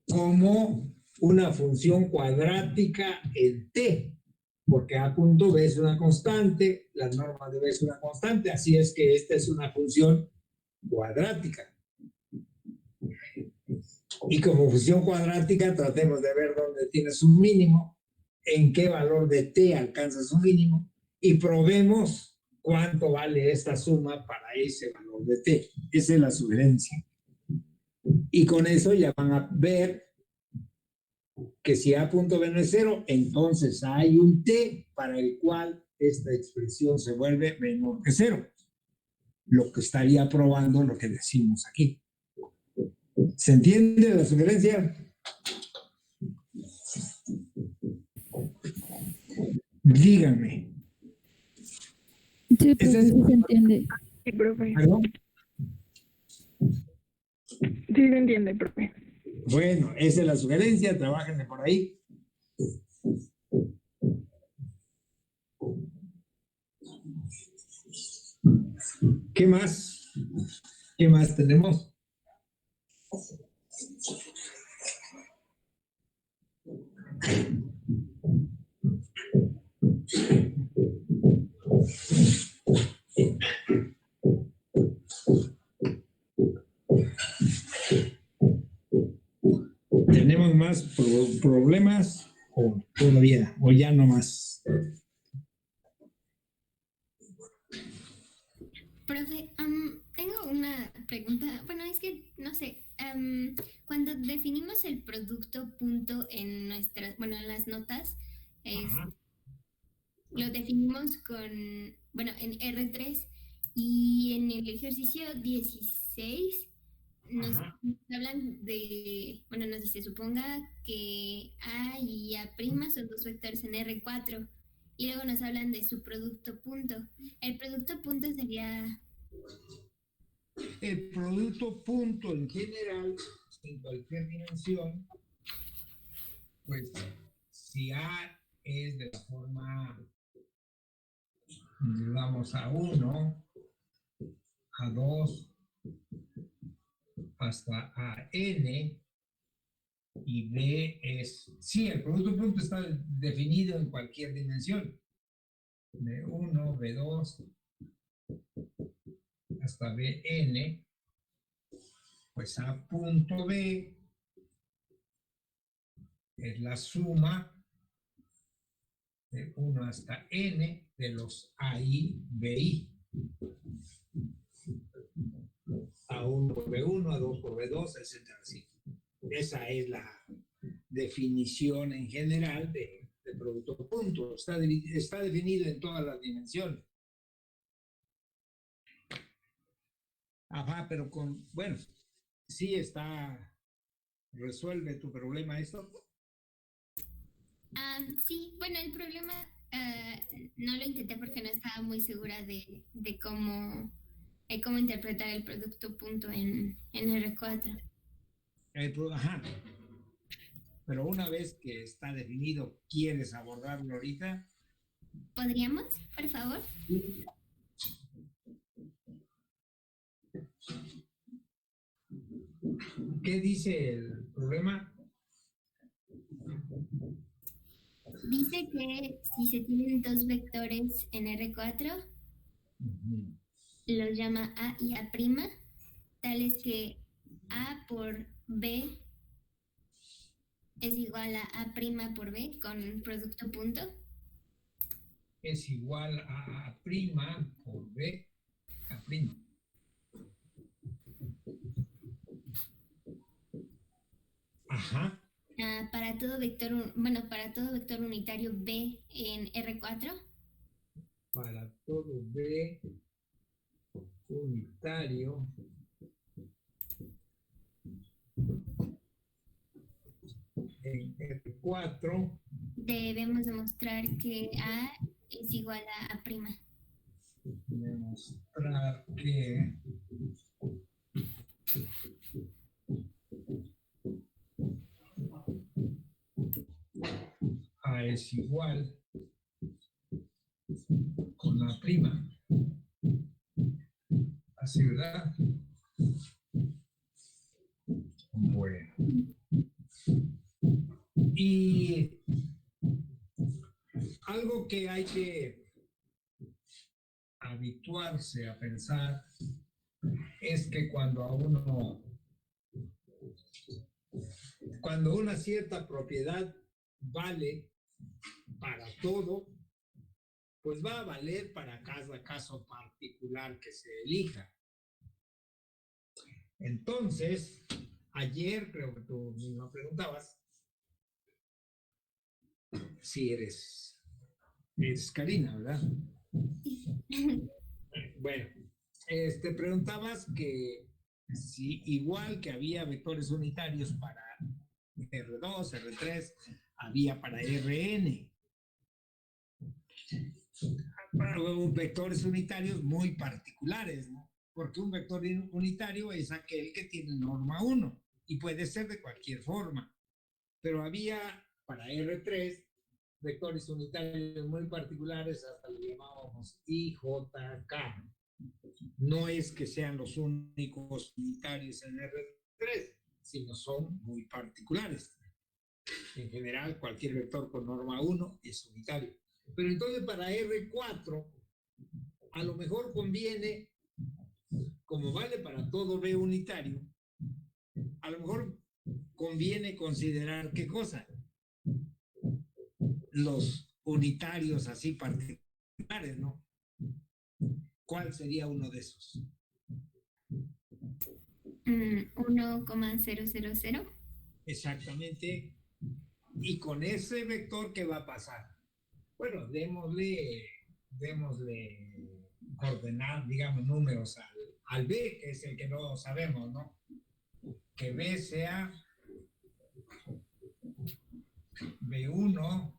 como una función cuadrática en t, porque a punto b es una constante, la norma de b es una constante, así es que esta es una función cuadrática. Y como función cuadrática tratemos de ver dónde tiene su mínimo, en qué valor de t alcanza su mínimo, y probemos cuánto vale esta suma para ese valor de t. Esa es la sugerencia. Y con eso ya van a ver que si A punto B no es 0, entonces hay un T para el cual esta expresión se vuelve menor que 0. Lo que estaría probando lo que decimos aquí. ¿Se entiende la sugerencia? Díganme. Sí, profe, sí se entiende. Sí, profe. ¿Perdón? Sí se entiende, profe. Bueno, esa es la sugerencia, trabajen por ahí. ¿Qué más? ¿Qué más tenemos? ¿Tenemos más problemas o todavía? ¿O ya no más? Profe, tengo una pregunta. Bueno, es que no sé. Cuando definimos el producto punto en nuestras, bueno, en las notas, lo definimos con, bueno, en R3 y en el ejercicio 16 nos hablan de, bueno, nos dice, suponga que A y A' son dos vectores en R4 y luego nos hablan de su producto punto. El producto punto sería... El producto punto en general, en cualquier dimensión, pues si A es de la forma, digamos, A1, A2, hasta a n, y b es, sí, el producto punto está definido en cualquier dimensión, b1, b2, hasta bn, pues a punto b es la suma de 1 hasta n de los AI, BI. A1 por B1, A2 por B2, etcétera. Así. Esa es la definición en general de producto punto. Está definido en todas las dimensiones. Ajá, pero bueno, sí resuelve tu problema esto. Sí, bueno, el problema no lo intenté porque no estaba muy segura de cómo interpretar el producto punto en R4. Ajá. Pero una vez que está definido, ¿quieres abordarlo ahorita? ¿Podríamos, por favor? ¿Qué dice el problema? Dice que si se tienen dos vectores en R4, los llama A y A', tales que A por B es igual a A' por B con producto punto. Es igual a A' por B, A'. Ajá. Para todo vector, bueno, para todo vector unitario B en R4. Para todo B unitario en R4 debemos demostrar que A es igual a A'. Demostrar que A es igual con A'. Así, ¿verdad? Bueno. Y algo que hay que habituarse a pensar es que cuando una cierta propiedad vale para todo, pues va a valer para cada caso particular que se elija. Entonces, ayer creo que tú mismo preguntabas, Sí, eres Karina, ¿verdad? Bueno, preguntabas que si igual que había vectores unitarios para R2, R3, había para Rn. Vectores unitarios muy particulares, ¿no? Porque un vector unitario es aquel que tiene norma 1 y puede ser de cualquier forma. Pero había para R3 vectores unitarios muy particulares, hasta lo llamábamos IJK. No es que sean los únicos unitarios en R3, sino son muy particulares. En general, cualquier vector con norma 1 es unitario. Pero entonces para R4, a lo mejor conviene, como vale para todo B unitario, a lo mejor conviene considerar qué cosa. Los unitarios así particulares, ¿no? ¿Cuál sería uno de esos? 1,000. Exactamente. Y con ese vector, ¿qué va a pasar? Bueno, démosle coordenadas, digamos, números al B, que es el que no sabemos, ¿no? Que B sea B1,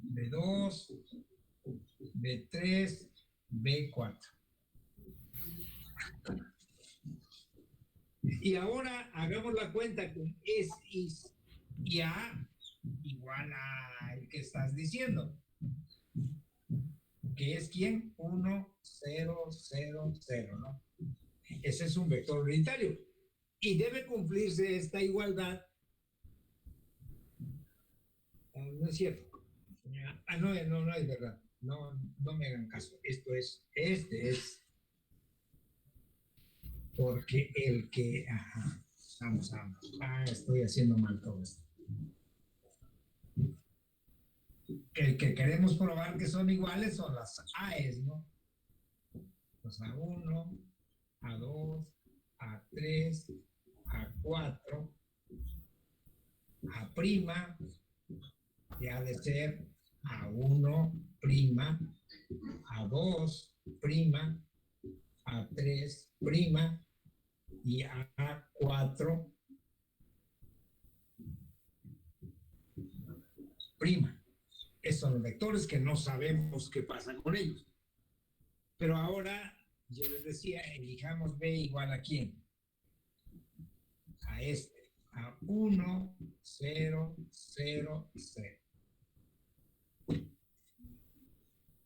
B2, B3, B4. Y ahora hagamos la cuenta con S y A igual al que estás diciendo. ¿Que es quién? 1, 0, 0, 0, ¿no? Ese es un vector unitario. Y debe cumplirse esta igualdad. No es cierto. No es verdad. No me hagan caso. Este es. Porque el que. Ajá. Vamos. Estoy haciendo mal todo esto. El que queremos probar que son iguales son las AES, ¿no? Pues A1, A2, A3, A4, A', que ha de ser A1', A2', A3' y A4'. Esos son los vectores que no sabemos qué pasa con ellos. Pero ahora, yo les decía, elijamos B igual a quién. A este. A 1, 0, 0, 0.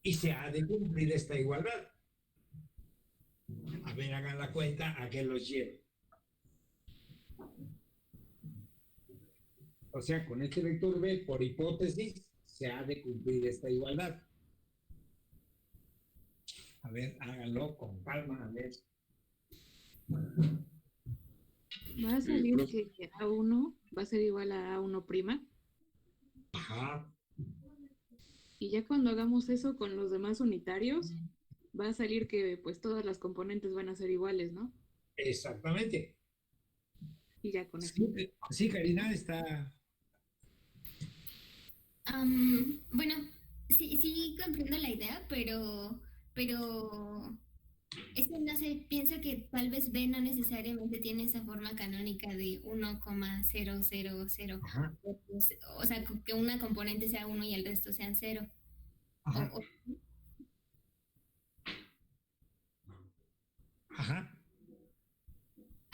Y se ha de cumplir esta igualdad. A ver, hagan la cuenta a qué los lleva. O sea, con este vector B, por hipótesis, se ha de cumplir esta igualdad. A ver, háganlo con calma, a ver. Va a salir que A1 va a ser igual a A1'. Ajá. Y ya cuando hagamos eso con los demás unitarios, va a salir que pues todas las componentes van a ser iguales, ¿no? Exactamente. Y ya con eso. Sí, Karina está. Bueno, sí comprendo la idea, pero es que no sé, pienso que tal vez B no necesariamente tiene esa forma canónica de 1,000. Ajá. O sea, que una componente sea 1 y el resto sean 0. Ajá. Ajá.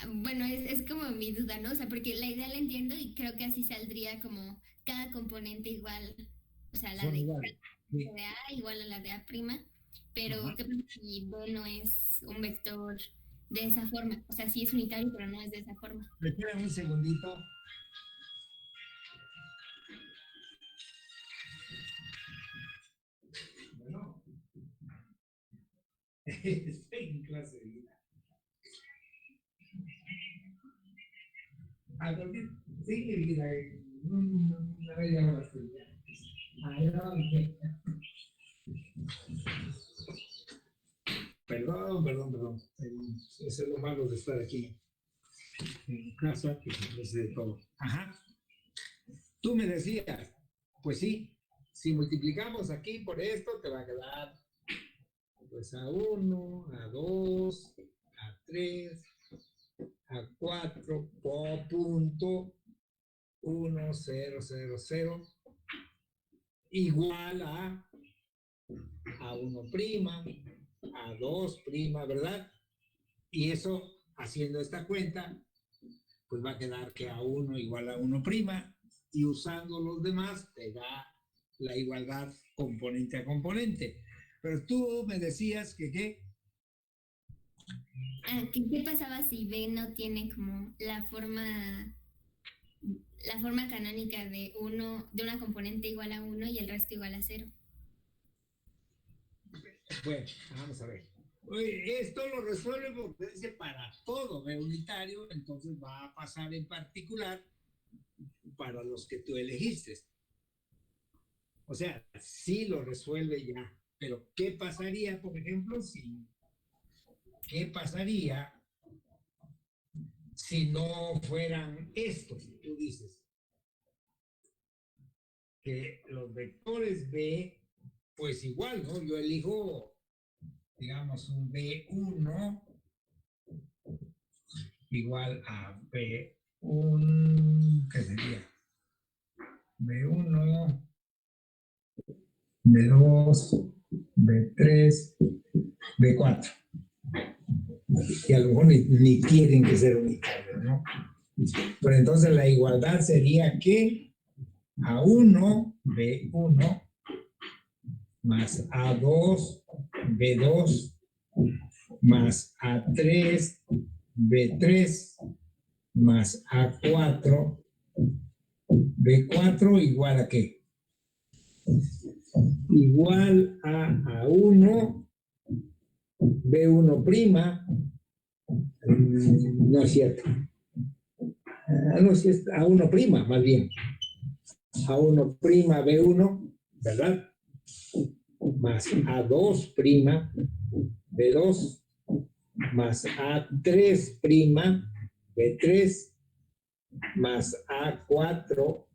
Bueno, es como mi duda, ¿no? O sea, porque la idea la entiendo y creo que así saldría como cada componente igual, o sea, la de A igual a la de A', pero Ajá. ¿qué pasa si B no es un vector de esa forma? O sea, sí es unitario, pero no es de esa forma. Esperen un segundito. Bueno, estoy en clase de vida. ¿A dormir? Sí, vida. Una media hora estoy ya. Perdón. Eso es lo malo de estar aquí en casa, que se de todo. Ajá. Tú me decías. pues sí, si multiplicamos aquí por esto, te va a quedar pues A1, A2, A3, A4, punto 1, 0, 0, 0, igual a A1', A2', ¿verdad? Y eso, haciendo esta cuenta, pues va a quedar que A1 igual a 1', y usando los demás te da la igualdad componente a componente. Pero tú me decías que ¿qué? ¿Qué pasaba si B no tiene como la forma canónica de una componente igual a 1 y el resto igual a 0? Bueno, vamos a ver. Esto lo resuelve porque dice para todo B unitario, entonces va a pasar en particular para los que tú elegiste. O sea, sí lo resuelve ya. Pero ¿qué pasaría, por ejemplo, qué pasaría si no fueran estos? Tú dices que los vectores B, pues igual, ¿no? Yo elijo, digamos, un B1 igual a B1, ¿qué sería? B1, B2, B3, B4. Y a lo mejor ni tienen que ser unitarios, ¿no? Pero entonces la igualdad sería que A1, B1, más A2, B2, más A3, B3, más A4, B4, igual a ¿qué? Igual a A1, B1', no es cierto. No es cierto, A1', más bien. A1', B1, ¿verdad? Más A2', B2, más A3', B3, más A4',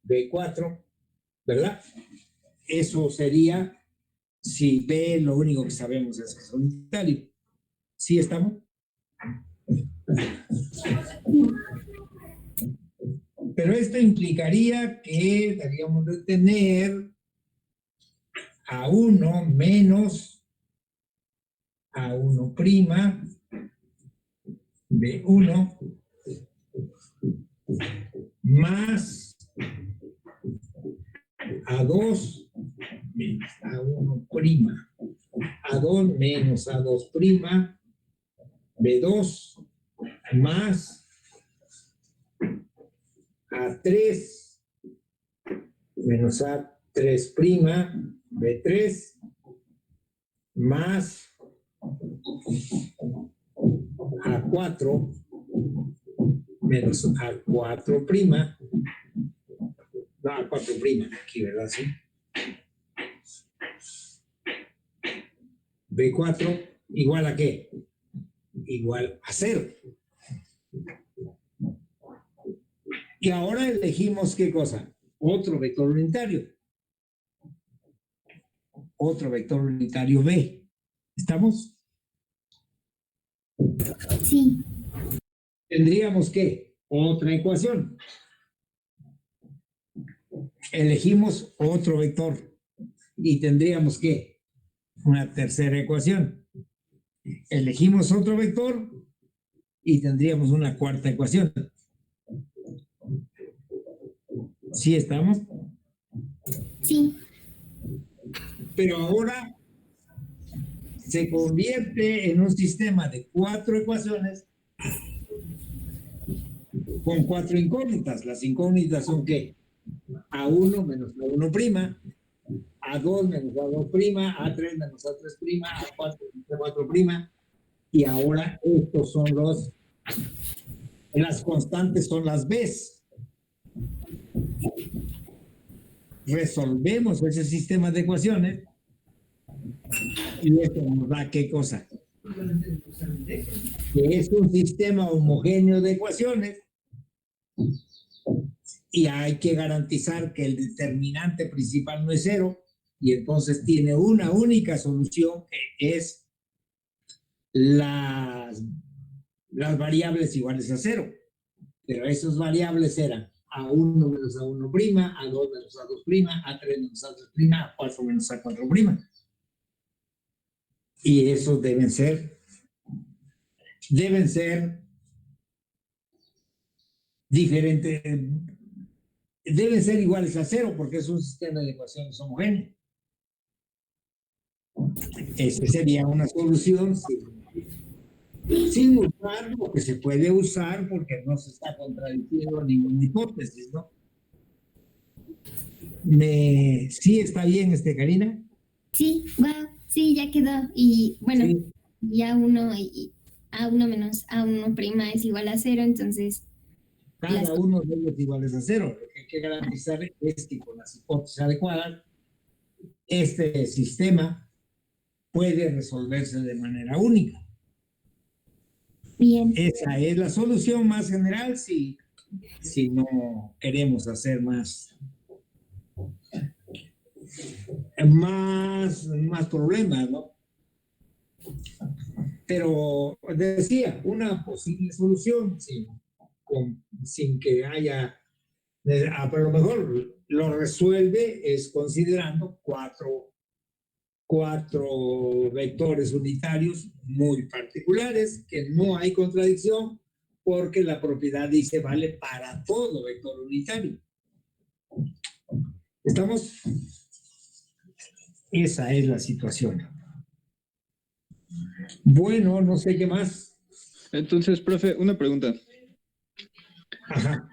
B4, ¿verdad? Eso sería si B lo único que sabemos es que es unitario. ¿Sí estamos? Pero esto implicaría que deberíamos de tener A1 menos A1', B1, más A2 menos A1', A2 menos A2', B2 más A3 menos A3', B3 más A4 menos A4', no, A4', aquí, ¿verdad? Sí. B4 igual a ¿qué? Igual a 0. Y ahora elegimos ¿qué cosa? Otro vector unitario. Otro vector unitario B. ¿Estamos? Sí. Tendríamos ¿qué? Otra ecuación. Elegimos otro vector y tendríamos ¿qué? Una tercera ecuación. Elegimos otro vector y tendríamos una cuarta ecuación. ¿Sí estamos? Sí. Pero ahora se convierte en un sistema de 4 ecuaciones con 4 incógnitas. Las incógnitas son ¿qué? A1 menos A1', A2 menos A2', A3 menos A3', A4 menos A4', y ahora estos son las constantes son las B's. Resolvemos ese sistema de ecuaciones y esto nos da ¿qué cosa? Que es un sistema homogéneo de ecuaciones y hay que garantizar que el determinante principal no es cero, y entonces tiene una única solución que es las variables iguales a cero. Pero esas variables eran A1 menos A1 prima, A2 menos A2 prima, A3 menos A3 prima, A4 menos A4 prima. Y esos deben ser diferentes, deben ser iguales a cero porque es un sistema de ecuaciones homogéneo. Esa sería una solución sin usar lo que se puede usar porque no se está contradiciendo ninguna hipótesis, ¿no? ¿Sí está bien, Karina? Sí, wow, sí, ya quedó. Y bueno, Sí. y A1 y A1 menos A1 prima es igual a cero, entonces Cada uno de ellos iguales a cero. Lo que hay que garantizar es que con las hipótesis adecuadas, este sistema puede resolverse de manera única. bien. Esa es la solución más general si no queremos hacer más problemas, ¿no? Pero decía, una posible solución sin que haya, a lo mejor lo resuelve es considerando cuatro vectores unitarios muy particulares, que no hay contradicción, porque la propiedad dice vale para todo vector unitario. ¿Estamos? Esa es la situación. Bueno, no sé qué más. Entonces, profe, una pregunta. Ajá.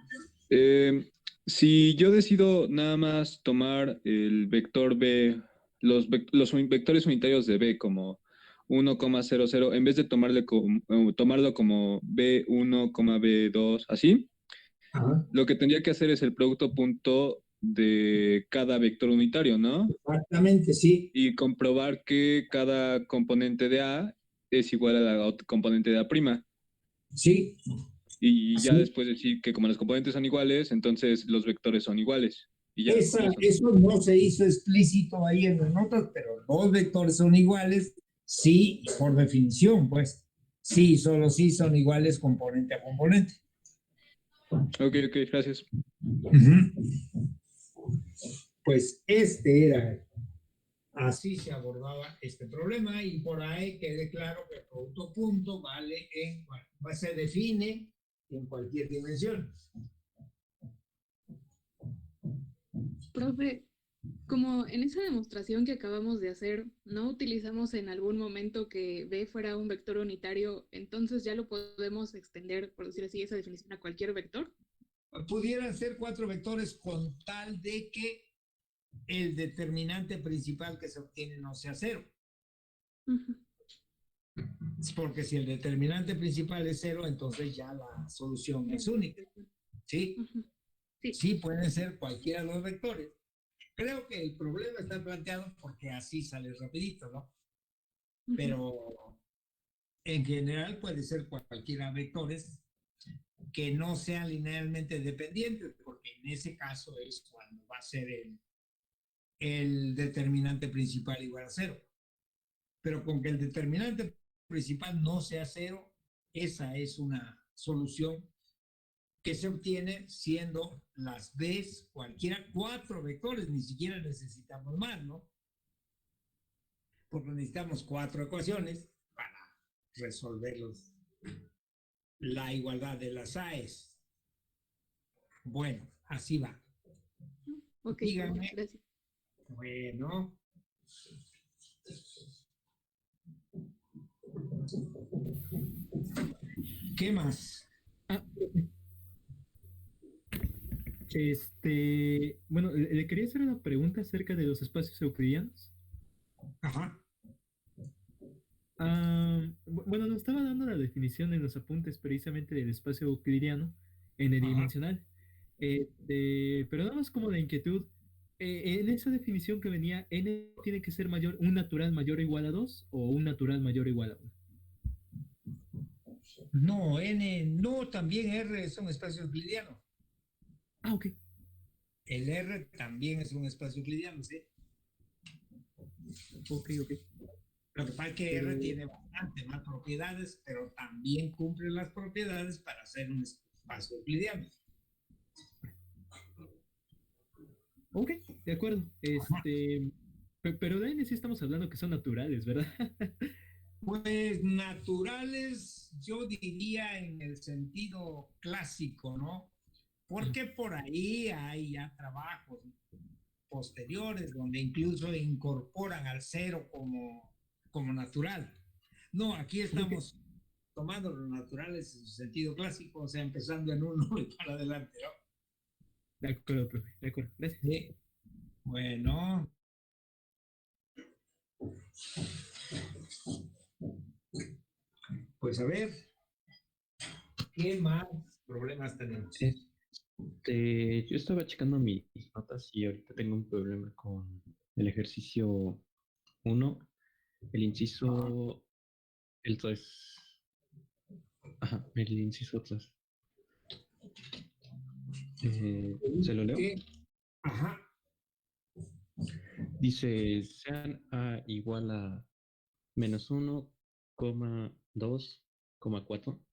Si yo decido nada más tomar el vector B, los vectores unitarios de B como 1,00, en vez de tomarlo como B1, B2, así, Ajá. lo que tendría que hacer es el producto punto de cada vector unitario, ¿no? Exactamente, sí. Y comprobar que cada componente de A es igual a la componente de A'. Sí. Y ya Sí. después decir que como los componentes son iguales, entonces los vectores son iguales. Y ya, eso no se hizo explícito ahí en las notas, pero los vectores son iguales, sí, por definición, pues. Sí, solo sí son iguales componente a componente. Ok, gracias. Pues así se abordaba este problema, y por ahí quede claro que el producto punto se define en cualquier dimensión. Profe, como en esa demostración que acabamos de hacer, no utilizamos en algún momento que B fuera un vector unitario, entonces ya lo podemos extender, por decir así, esa definición a cualquier vector. Pudieran ser 4 vectores con tal de que el determinante principal que se obtiene no sea cero. Porque si el determinante principal es cero, entonces ya la solución es única. ¿Sí? Sí, pueden ser cualquiera de los vectores. Creo que el problema está planteado porque así sale rapidito, ¿no? Pero en general puede ser cualquiera de vectores que no sean linealmente dependientes, porque en ese caso es cuando va a ser el determinante principal igual a cero. Pero con que el determinante principal no sea cero, esa es una solución que se obtiene siendo las B's cualquiera 4 vectores, ni siquiera necesitamos más, ¿no? Porque necesitamos 4 ecuaciones para resolverlos. La igualdad de las A's. Bueno, así va. Ok, dígame. gracias. Bueno. ¿Qué más? Bueno, le quería hacer una pregunta acerca de los espacios euclidianos. Ajá. Bueno, nos estaba dando la definición en los apuntes precisamente del espacio euclidiano n-dimensional. Pero nada más como de inquietud, en esa definición que venía, n tiene que ser un natural mayor o igual a 2 o un natural mayor o igual a 1. No, N, no, también R es un espacio euclidiano. Ok. El R también es un espacio euclidiano, ¿sí? Ok. Lo que pasa es que R tiene bastante más propiedades, pero también cumple las propiedades para ser un espacio euclidiano. Ok, de acuerdo. Pero de ahí sí estamos hablando que son naturales, ¿verdad? Pues naturales, yo diría en el sentido clásico, ¿no? Porque por ahí hay ya trabajos posteriores donde incluso incorporan al cero como natural. No, aquí estamos tomando los naturales en su sentido clásico, o sea, empezando en uno y para adelante, ¿no? De acuerdo, profe. De acuerdo. Gracias. Sí. Bueno. Pues a ver, ¿qué más problemas tenemos? Yo estaba checando mis notas y ahorita tengo un problema con el ejercicio 1, el inciso, el 3. Ajá, el inciso 3. ¿Se lo leo? ¿Qué? Ajá. Dice, sean A igual a menos 1,2,4.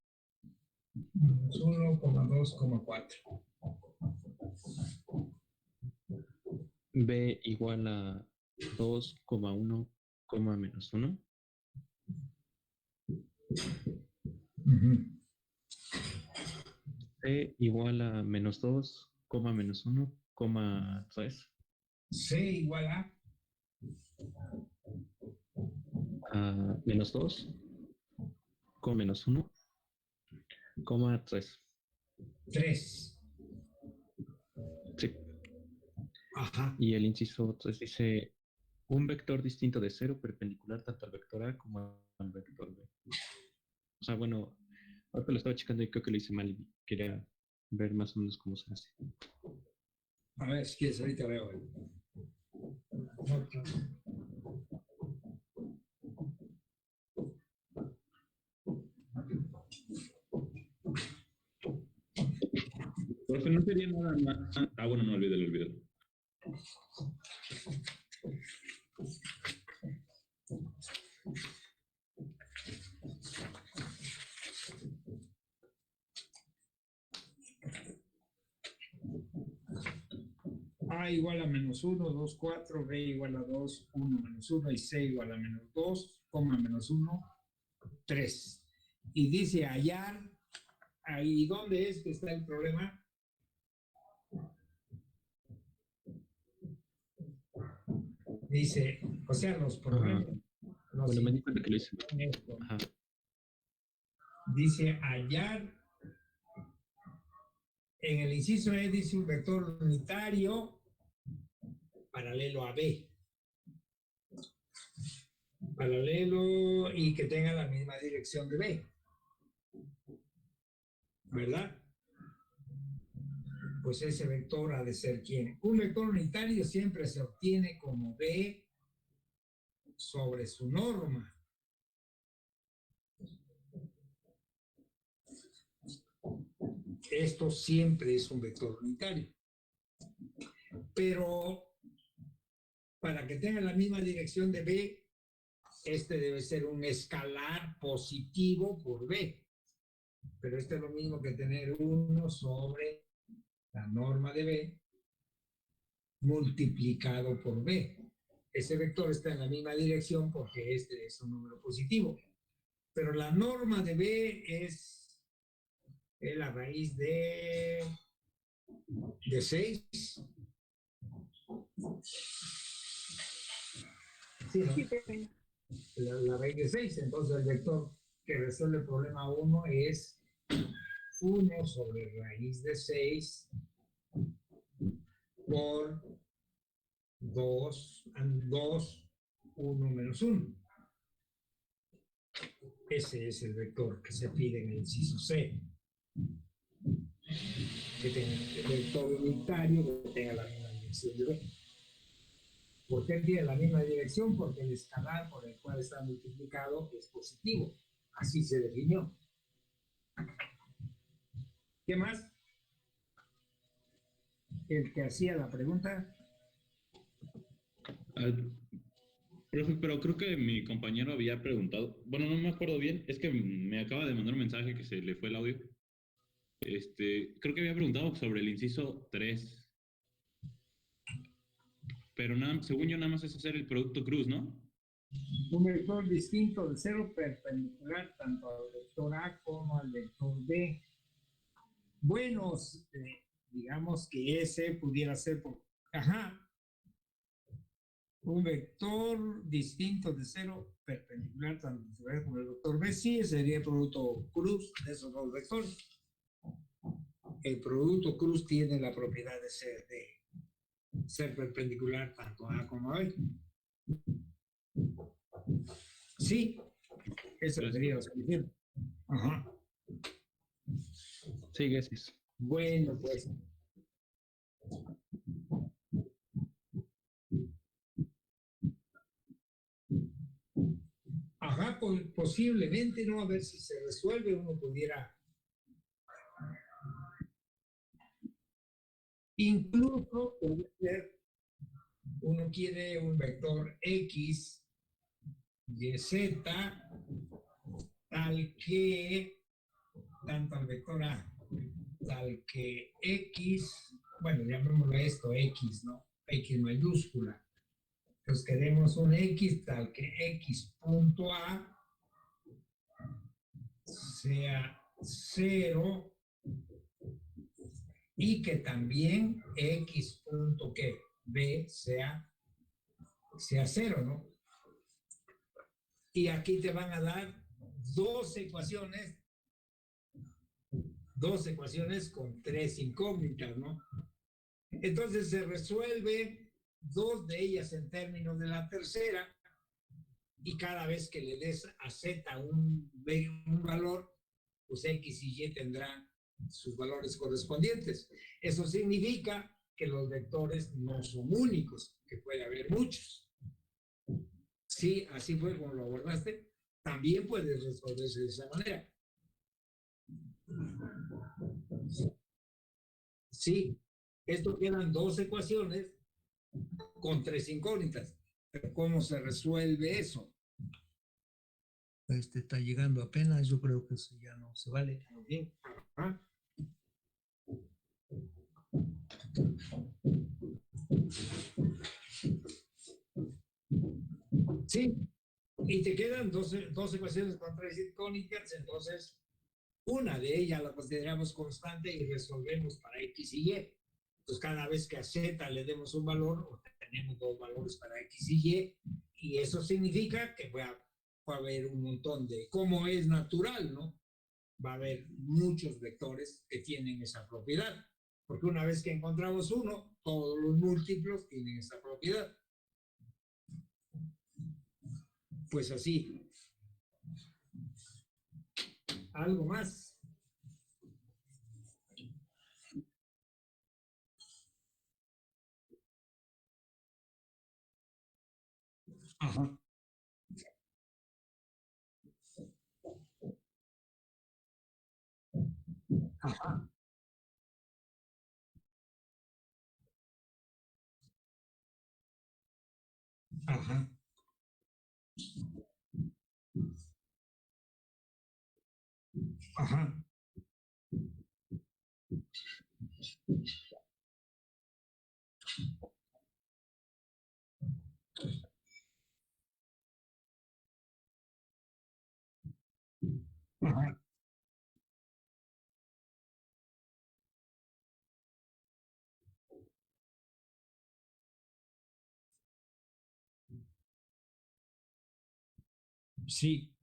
Menos 1,2,4. B igual a 2,1, menos 1. C igual a menos 2, menos 1, 3. C igual a Menos 2, menos 1, 3. 3. Sí. Ajá. Y el inciso 3 dice un vector distinto de 0 perpendicular tanto al vector A como al vector B. O sea, bueno, ahorita lo estaba checando y creo que lo hice mal y quería ver más o menos cómo se hace. A ver, si quieres, ahorita veo. Profe, no sería nada más. Bueno, no, olvídalo. A igual a menos 1, 2, 4, B igual a 2, 1, menos 1 y C igual a menos 2, menos 1, 3. Y dice hallar, ahí dónde es que está el problema. Dice, o sea, los problemas. Bueno, me di cuenta que lo hice mal. Dice hallar. En el inciso E dice un vector unitario paralelo a B. Paralelo y que tenga la misma dirección de B. ¿Verdad? Pues ese vector ha de ser ¿quién? Un vector unitario siempre se obtiene como B sobre su norma. Esto siempre es un vector unitario. Pero para que tenga la misma dirección de B, este debe ser un escalar positivo por B. Pero este es lo mismo que tener 1 sobre la norma de B multiplicado por B. Ese vector está en la misma dirección porque este es un número positivo. Pero la norma de B es la raíz de 6. Sí, ¿no? La raíz de 6. Entonces el vector que resuelve el problema 1 es 1 sobre raíz de 6 por 2, 1 menos 1. Ese es el vector que se pide en el inciso C. Que tenga el vector unitario que tenga la misma dirección de B. ¿Por qué tiene la misma dirección? Porque el escalar por el cual está multiplicado es positivo. Así se definió. ¿Qué más? el que hacía la pregunta. Ah, profe, pero creo que mi compañero había preguntado, bueno, no me acuerdo bien, es que me acaba de mandar un mensaje que se le fue el audio. Creo que había preguntado sobre el inciso 3, pero nada, según yo nada más es hacer el producto cruz, ¿no? Un vector distinto de cero perpendicular tanto al vector A como al vector B. Bueno, digamos que ese pudiera ser un vector distinto de cero perpendicular tanto al como el vector B, sí, sería el producto cruz de esos dos vectores. El producto cruz tiene la propiedad de ser perpendicular tanto a A como a B. Sí, esa sería la solución. Ajá. Sí, gracias. Bueno, pues. Ajá, posiblemente, ¿no? A ver si se resuelve, uno pudiera. Incluso puede ser, uno quiere un vector X, Y, Z, tal que, tanto al vector A, tal que X, bueno, llamémoslo esto X, ¿no? X mayúscula. Entonces queremos un X tal que X punto A sea 0 y que también X punto que B sea 0, ¿no? Y aquí te van a dar dos ecuaciones con tres incógnitas, ¿no? Entonces se resuelve dos de ellas en términos de la tercera y cada vez que le des a Z un valor, pues X y Y tendrán sus valores correspondientes. Eso significa que los vectores no son únicos, que puede haber muchos. Sí, así fue como lo abordaste. También puedes resolverse de esa manera. Sí, esto quedan dos ecuaciones con tres incógnitas. Pero ¿cómo se resuelve eso? Este está llegando apenas, yo creo que eso ya no se vale. Bien. Ajá. Sí, y te quedan dos ecuaciones con tres incógnitas, entonces una de ellas la consideramos constante y resolvemos para X y Y. Entonces cada vez que a Z le demos un valor, obtenemos dos valores para X y Y eso significa que va a haber un montón de, como es natural, ¿no? Va a haber muchos vectores que tienen esa propiedad, porque una vez que encontramos uno, todos los múltiplos tienen esa propiedad. Pues así. ¿Algo más? Ajá. Ajá. Ajá. Ajá. Ajá. Sí.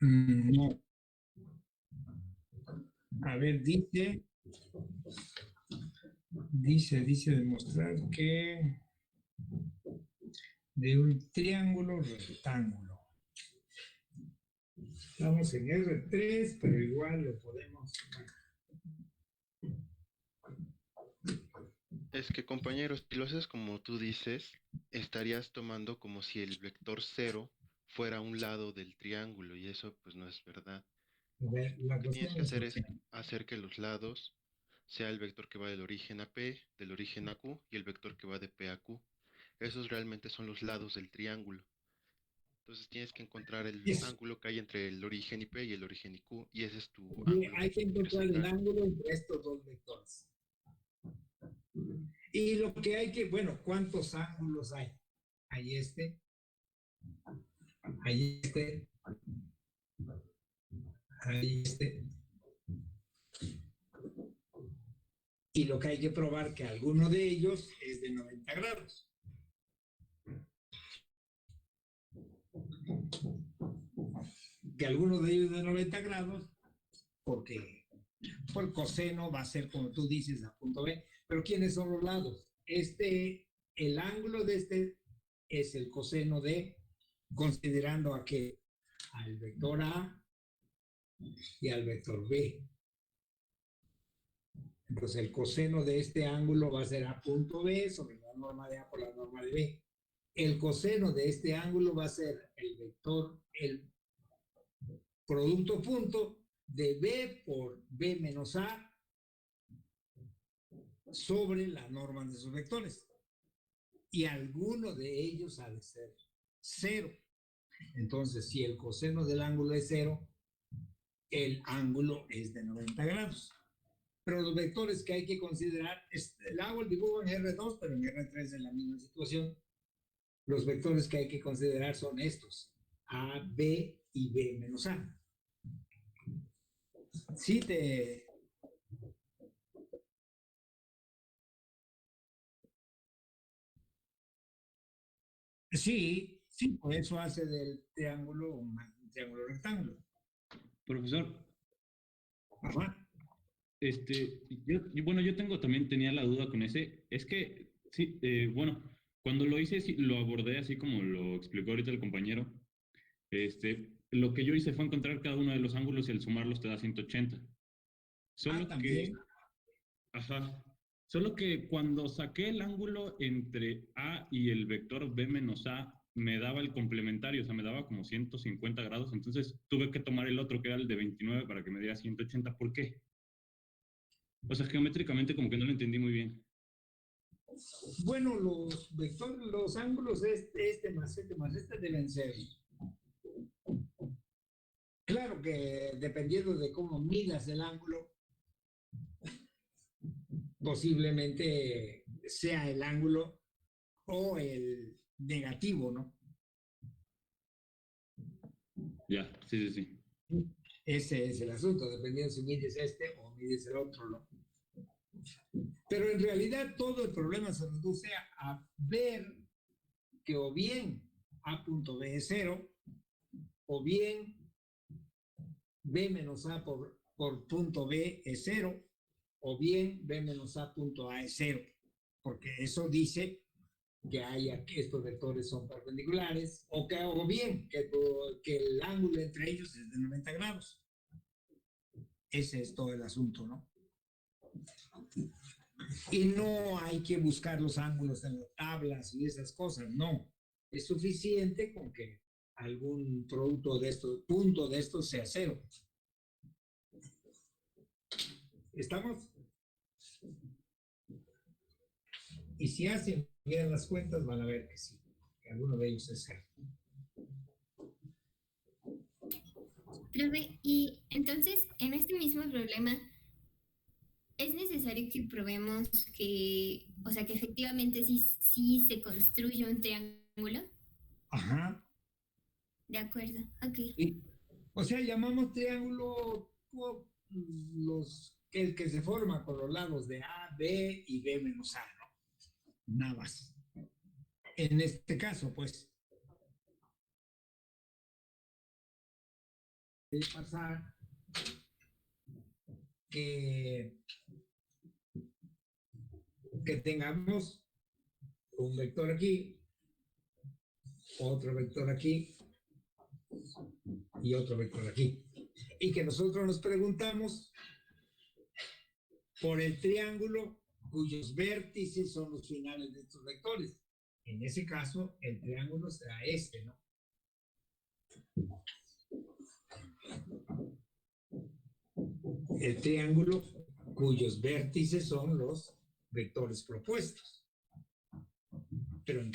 No. A ver, dice demostrar que de un triángulo rectángulo. Estamos en R3, pero igual lo podemos. Es que, compañeros, si lo haces como tú dices, estarías tomando como si el vector 0 fuera un lado del triángulo y eso pues no es verdad. A ver, la Lo que tienes cuestión que es hacer es que hacer que los lados sea el vector que va del origen a P, del origen a Q y el vector que va de P a Q. Esos realmente son los lados del triángulo. Entonces tienes que encontrar el ángulo que hay entre el origen y P y el origen y Q, y ese es tu ángulo hay que que quieres encontrar el sacar. ángulo entre estos dos vectores. Y lo que hay que, bueno, ¿cuántos ángulos hay? Hay este, hay este, hay este. Y lo que hay que probar que alguno de ellos es de 90 grados. Que alguno de ellos es de 90 grados, porque por coseno va a ser como tú dices a punto B. Pero ¿quiénes son los lados? El ángulo de este es el coseno de, considerando a que al vector A y al vector B. Entonces el coseno de este ángulo va a ser A punto B sobre la norma de A por la norma de B. El coseno de este ángulo va a ser el vector, el producto punto de B por B menos A sobre la norma de esos vectores. Y alguno de ellos ha de ser cero. Entonces, si el coseno del ángulo es cero, el ángulo es de 90 grados. Pero los vectores que hay que considerar, le hago el dibujo en R2, pero en R3 es la misma situación. Los vectores que hay que considerar son estos, A, B y B menos A. Sí, sí, por eso hace del triángulo un triángulo rectángulo. Profesor, Ajá. Bueno, yo tenía la duda con ese. Es que, sí, bueno, cuando lo hice, sí, lo abordé así como lo explicó ahorita el compañero. Lo que yo hice fue encontrar cada uno de los ángulos y al sumarlos te da 180. Solo también. Ajá. Solo que cuando saqué el ángulo entre A y el vector B menos A, me daba el complementario, o sea, me daba como 150 grados. Entonces tuve que tomar el otro, que era el de 29, para que me diera 180. ¿Por qué? O sea, geométricamente como que no lo entendí muy bien. Bueno, los vectores, los ángulos este más este deben ser. Claro que dependiendo de cómo midas el ángulo, posiblemente sea el ángulo o el negativo, ¿no? Ya, sí. Ese es el asunto, dependiendo si mides este o mides el otro, ¿no? Pero en realidad todo el problema se reduce a ver que o bien A punto B es cero, o bien B menos A por punto B es cero, o bien B menos A punto A es cero, porque eso dice que estos vectores son perpendiculares, o bien que el ángulo entre ellos es de 90 grados. Ese es todo el asunto, ¿no? Y no hay que buscar los ángulos en las tablas y esas cosas, no. Es suficiente con que algún punto de estos sea cero. ¿Estamos? Y si hacen bien las cuentas, van a ver que sí, que alguno de ellos es cero. Profe, y entonces, en este mismo problema, ¿es necesario que probemos que, o sea, que efectivamente sí se construye un triángulo? Ajá. De acuerdo, ok. Sí. O sea, llamamos triángulo el que se forma con los lados de A, B y B menos A, ¿no? Nada más. En este caso, pues, de pasar que tengamos un vector aquí, otro vector aquí y otro vector aquí. Y que nosotros nos preguntamos por el triángulo cuyos vértices son los finales de estos vectores. En ese caso, el triángulo será este, ¿no? El triángulo cuyos vértices son los vectores propuestos. Pero en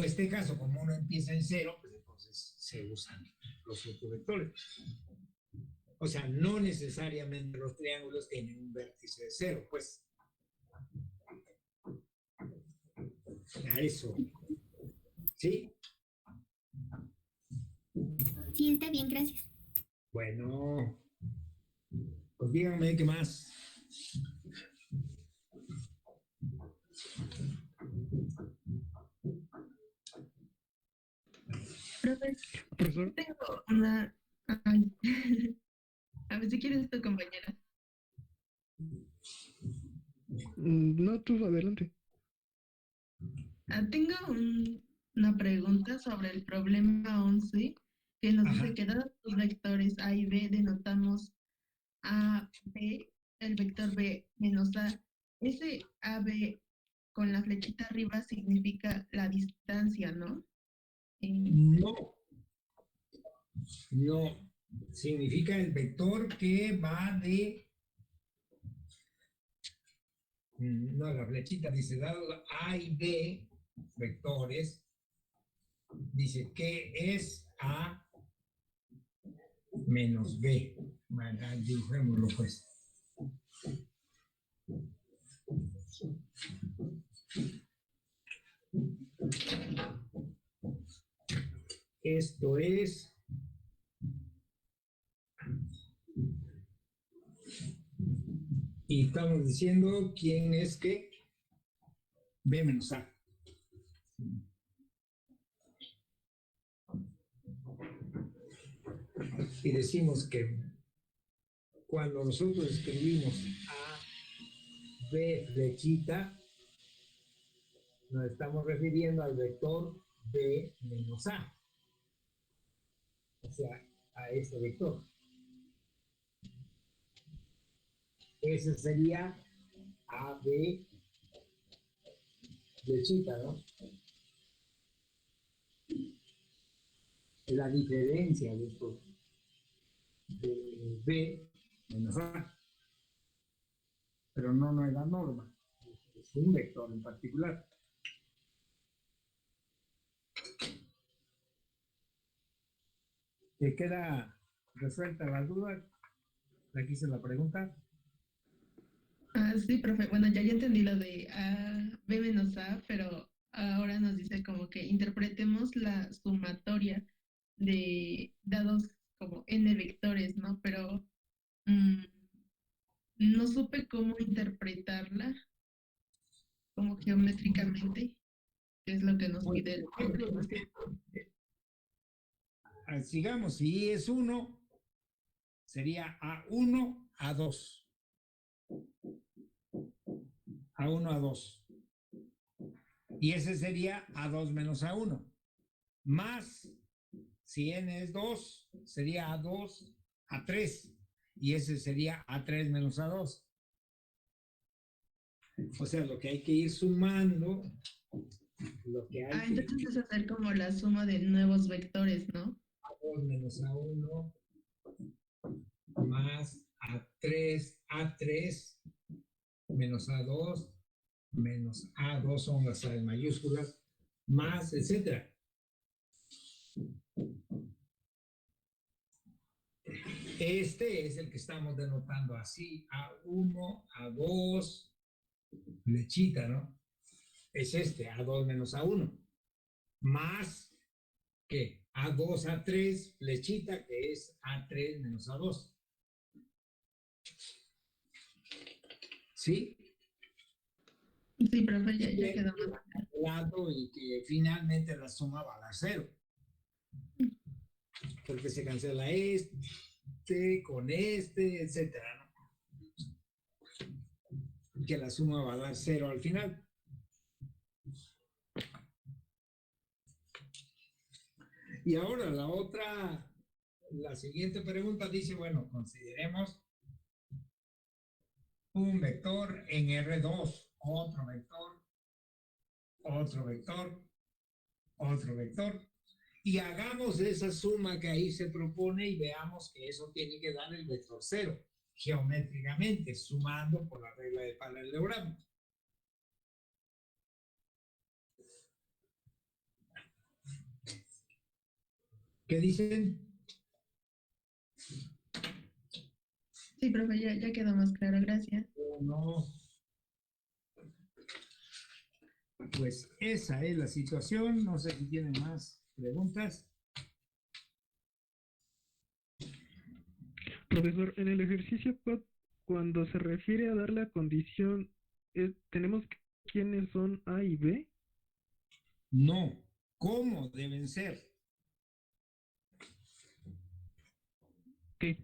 este caso, como uno empieza en cero, pues entonces se usan los subvectores. O sea, no necesariamente los triángulos tienen un vértice de cero, pues. A eso. ¿Sí? Sí, está bien, gracias. Bueno, pues díganme qué más. Profe, Profesor, tengo una... Ay. A ver si quieres tu compañera. no, tú adelante. Tengo una pregunta sobre el problema 11 que nos dice que dados los vectores A y B denotamos A, B, el vector B menos A. Ese AB con la flechita arriba significa la distancia, ¿no? No, no. Significa el vector que va de... No, la flechita dice, dado A y B vectores, dice que es A menos B. Bueno, dibujémoslo pues. Esto es y estamos diciendo quién es que B menos A. Y decimos que cuando nosotros escribimos A, B flechita, nos estamos refiriendo al vector B menos A. O sea, a este vector. Ese sería AB flechita, ¿no? La diferencia de esto de B menos A. Pero no es la norma. Es un vector en particular. ¿Te queda resuelta la duda? Aquí se la pregunta. Sí, profe. Bueno, ya entendí lo de B menos A, pero ahora nos dice como que interpretemos la sumatoria de dados como n vectores, ¿no? Pero no supe cómo interpretarla como geométricamente, que es lo que nos pide el problema. Sigamos, si es 1, sería A1, A2. A1, A2. Y ese sería A2 menos A1. Más, si n es 2, sería A2, A3. Y ese sería A3 menos A2. O sea, lo que hay que ir sumando, lo que hay que... Entonces es hacer como la suma de nuevos vectores, ¿no? A2 menos A1 más A3 menos A2 menos A2 son las A mayúsculas, más, etcétera. Este es el que estamos denotando así, A1, A2, flechita, ¿no? Es este, A2 menos A1, más que A2, A3, flechita, que es A3 menos A2. ¿Sí? Sí, profe, ya quedó más claro. Y que finalmente la suma va a dar 0. Porque se cancela este con este, etcétera, ¿no? Que la suma va a dar 0 al final. Y ahora la siguiente pregunta dice, bueno, consideremos un vector en R2, otro vector, otro vector, otro vector. y hagamos esa suma que ahí se propone y veamos que eso tiene que dar el vector 0, geométricamente, sumando por la regla de paralelogramo. ¿Qué dicen? Sí, profe, ya quedó más claro, gracias. No. Pues esa es la situación. No sé si tienen más preguntas. Profesor, en el ejercicio cuando se refiere a dar la condición, ¿tenemos quiénes son A y B? No. ¿Cómo deben ser? ¿Qué?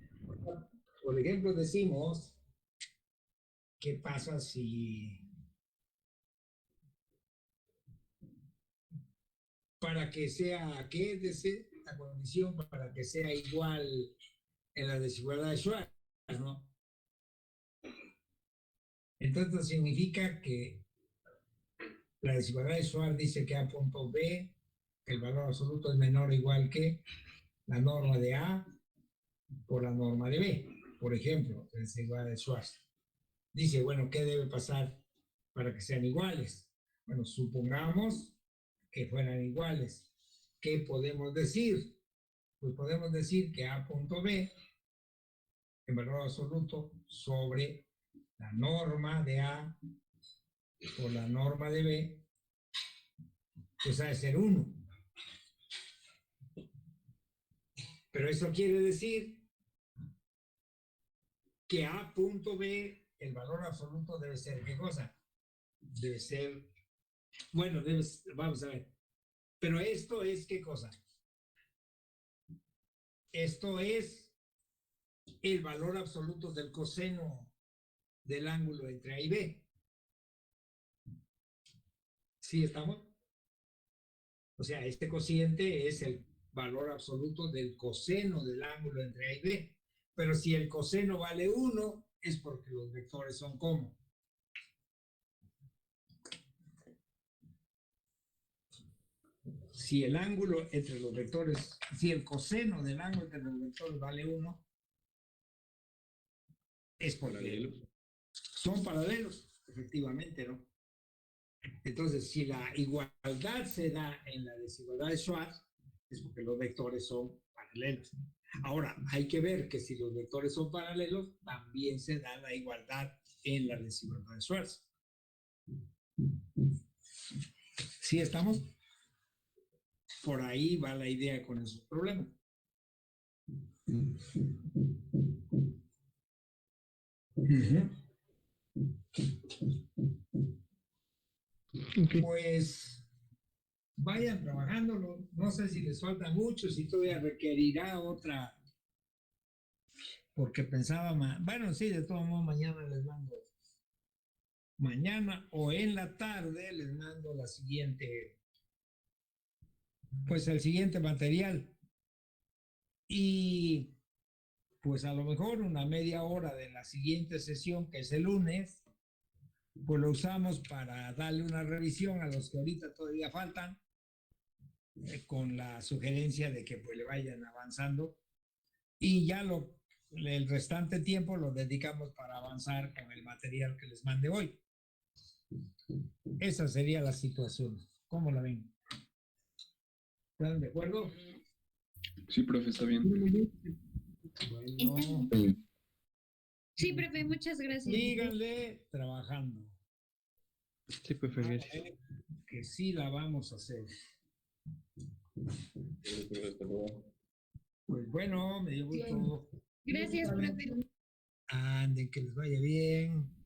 Por ejemplo, decimos, ¿qué pasa si para que sea, qué es la condición para que sea igual en la desigualdad de Schwarz, ¿no? Entonces significa que la desigualdad de Schwarz dice que A punto B, el valor absoluto es menor o igual que la norma de A por la norma de B, por ejemplo, la desigualdad de Schwarz. Dice, bueno, ¿qué debe pasar para que sean iguales? Bueno, supongamos que fueran iguales. ¿Qué podemos decir? Pues podemos decir que A punto B, en valor absoluto, sobre la norma de A por la norma de B, pues ha de ser 1. Pero eso quiere decir que A punto B, el valor absoluto debe ser, ¿qué cosa? Debe ser, bueno, vamos a ver. Pero esto es, ¿qué cosa? Esto es el valor absoluto del coseno del ángulo entre A y B. ¿Sí estamos? O sea, este cociente es el valor absoluto del coseno del ángulo entre A y B. Pero si el coseno vale 1, es porque los vectores son ¿cómo? Si el ángulo entre los vectores, si el coseno del ángulo entre los vectores vale 1, es porque son paralelos, efectivamente, ¿no? Entonces, si la igualdad se da en la desigualdad de Schwarz, es porque los vectores son paralelos. Ahora, hay que ver que si los vectores son paralelos, también se da la igualdad en la desigualdad de Schwarz. ¿Sí estamos? Por ahí va la idea con esos problemas. Pues vayan trabajando, no sé si les falta mucho, si todavía requerirá otra, porque pensaba, bueno, sí, de todos modos mañana les mando, mañana o en la tarde les mando la siguiente, pues el siguiente material. Y pues a lo mejor una media hora de la siguiente sesión, que es el lunes, pues lo usamos para darle una revisión a los que ahorita todavía faltan, con la sugerencia de que pues le vayan avanzando y ya el restante tiempo lo dedicamos para avanzar con el material que les mande hoy. Esa sería la situación. ¿Cómo la ven? ¿Están de acuerdo? Sí, profe, está bien. Bueno, Sí, profe, muchas gracias. síganle trabajando. Sí, profe, gracias. Que sí la vamos a hacer. Pues bueno, me dio gusto. Gracias, profe. Anden, que les vaya bien.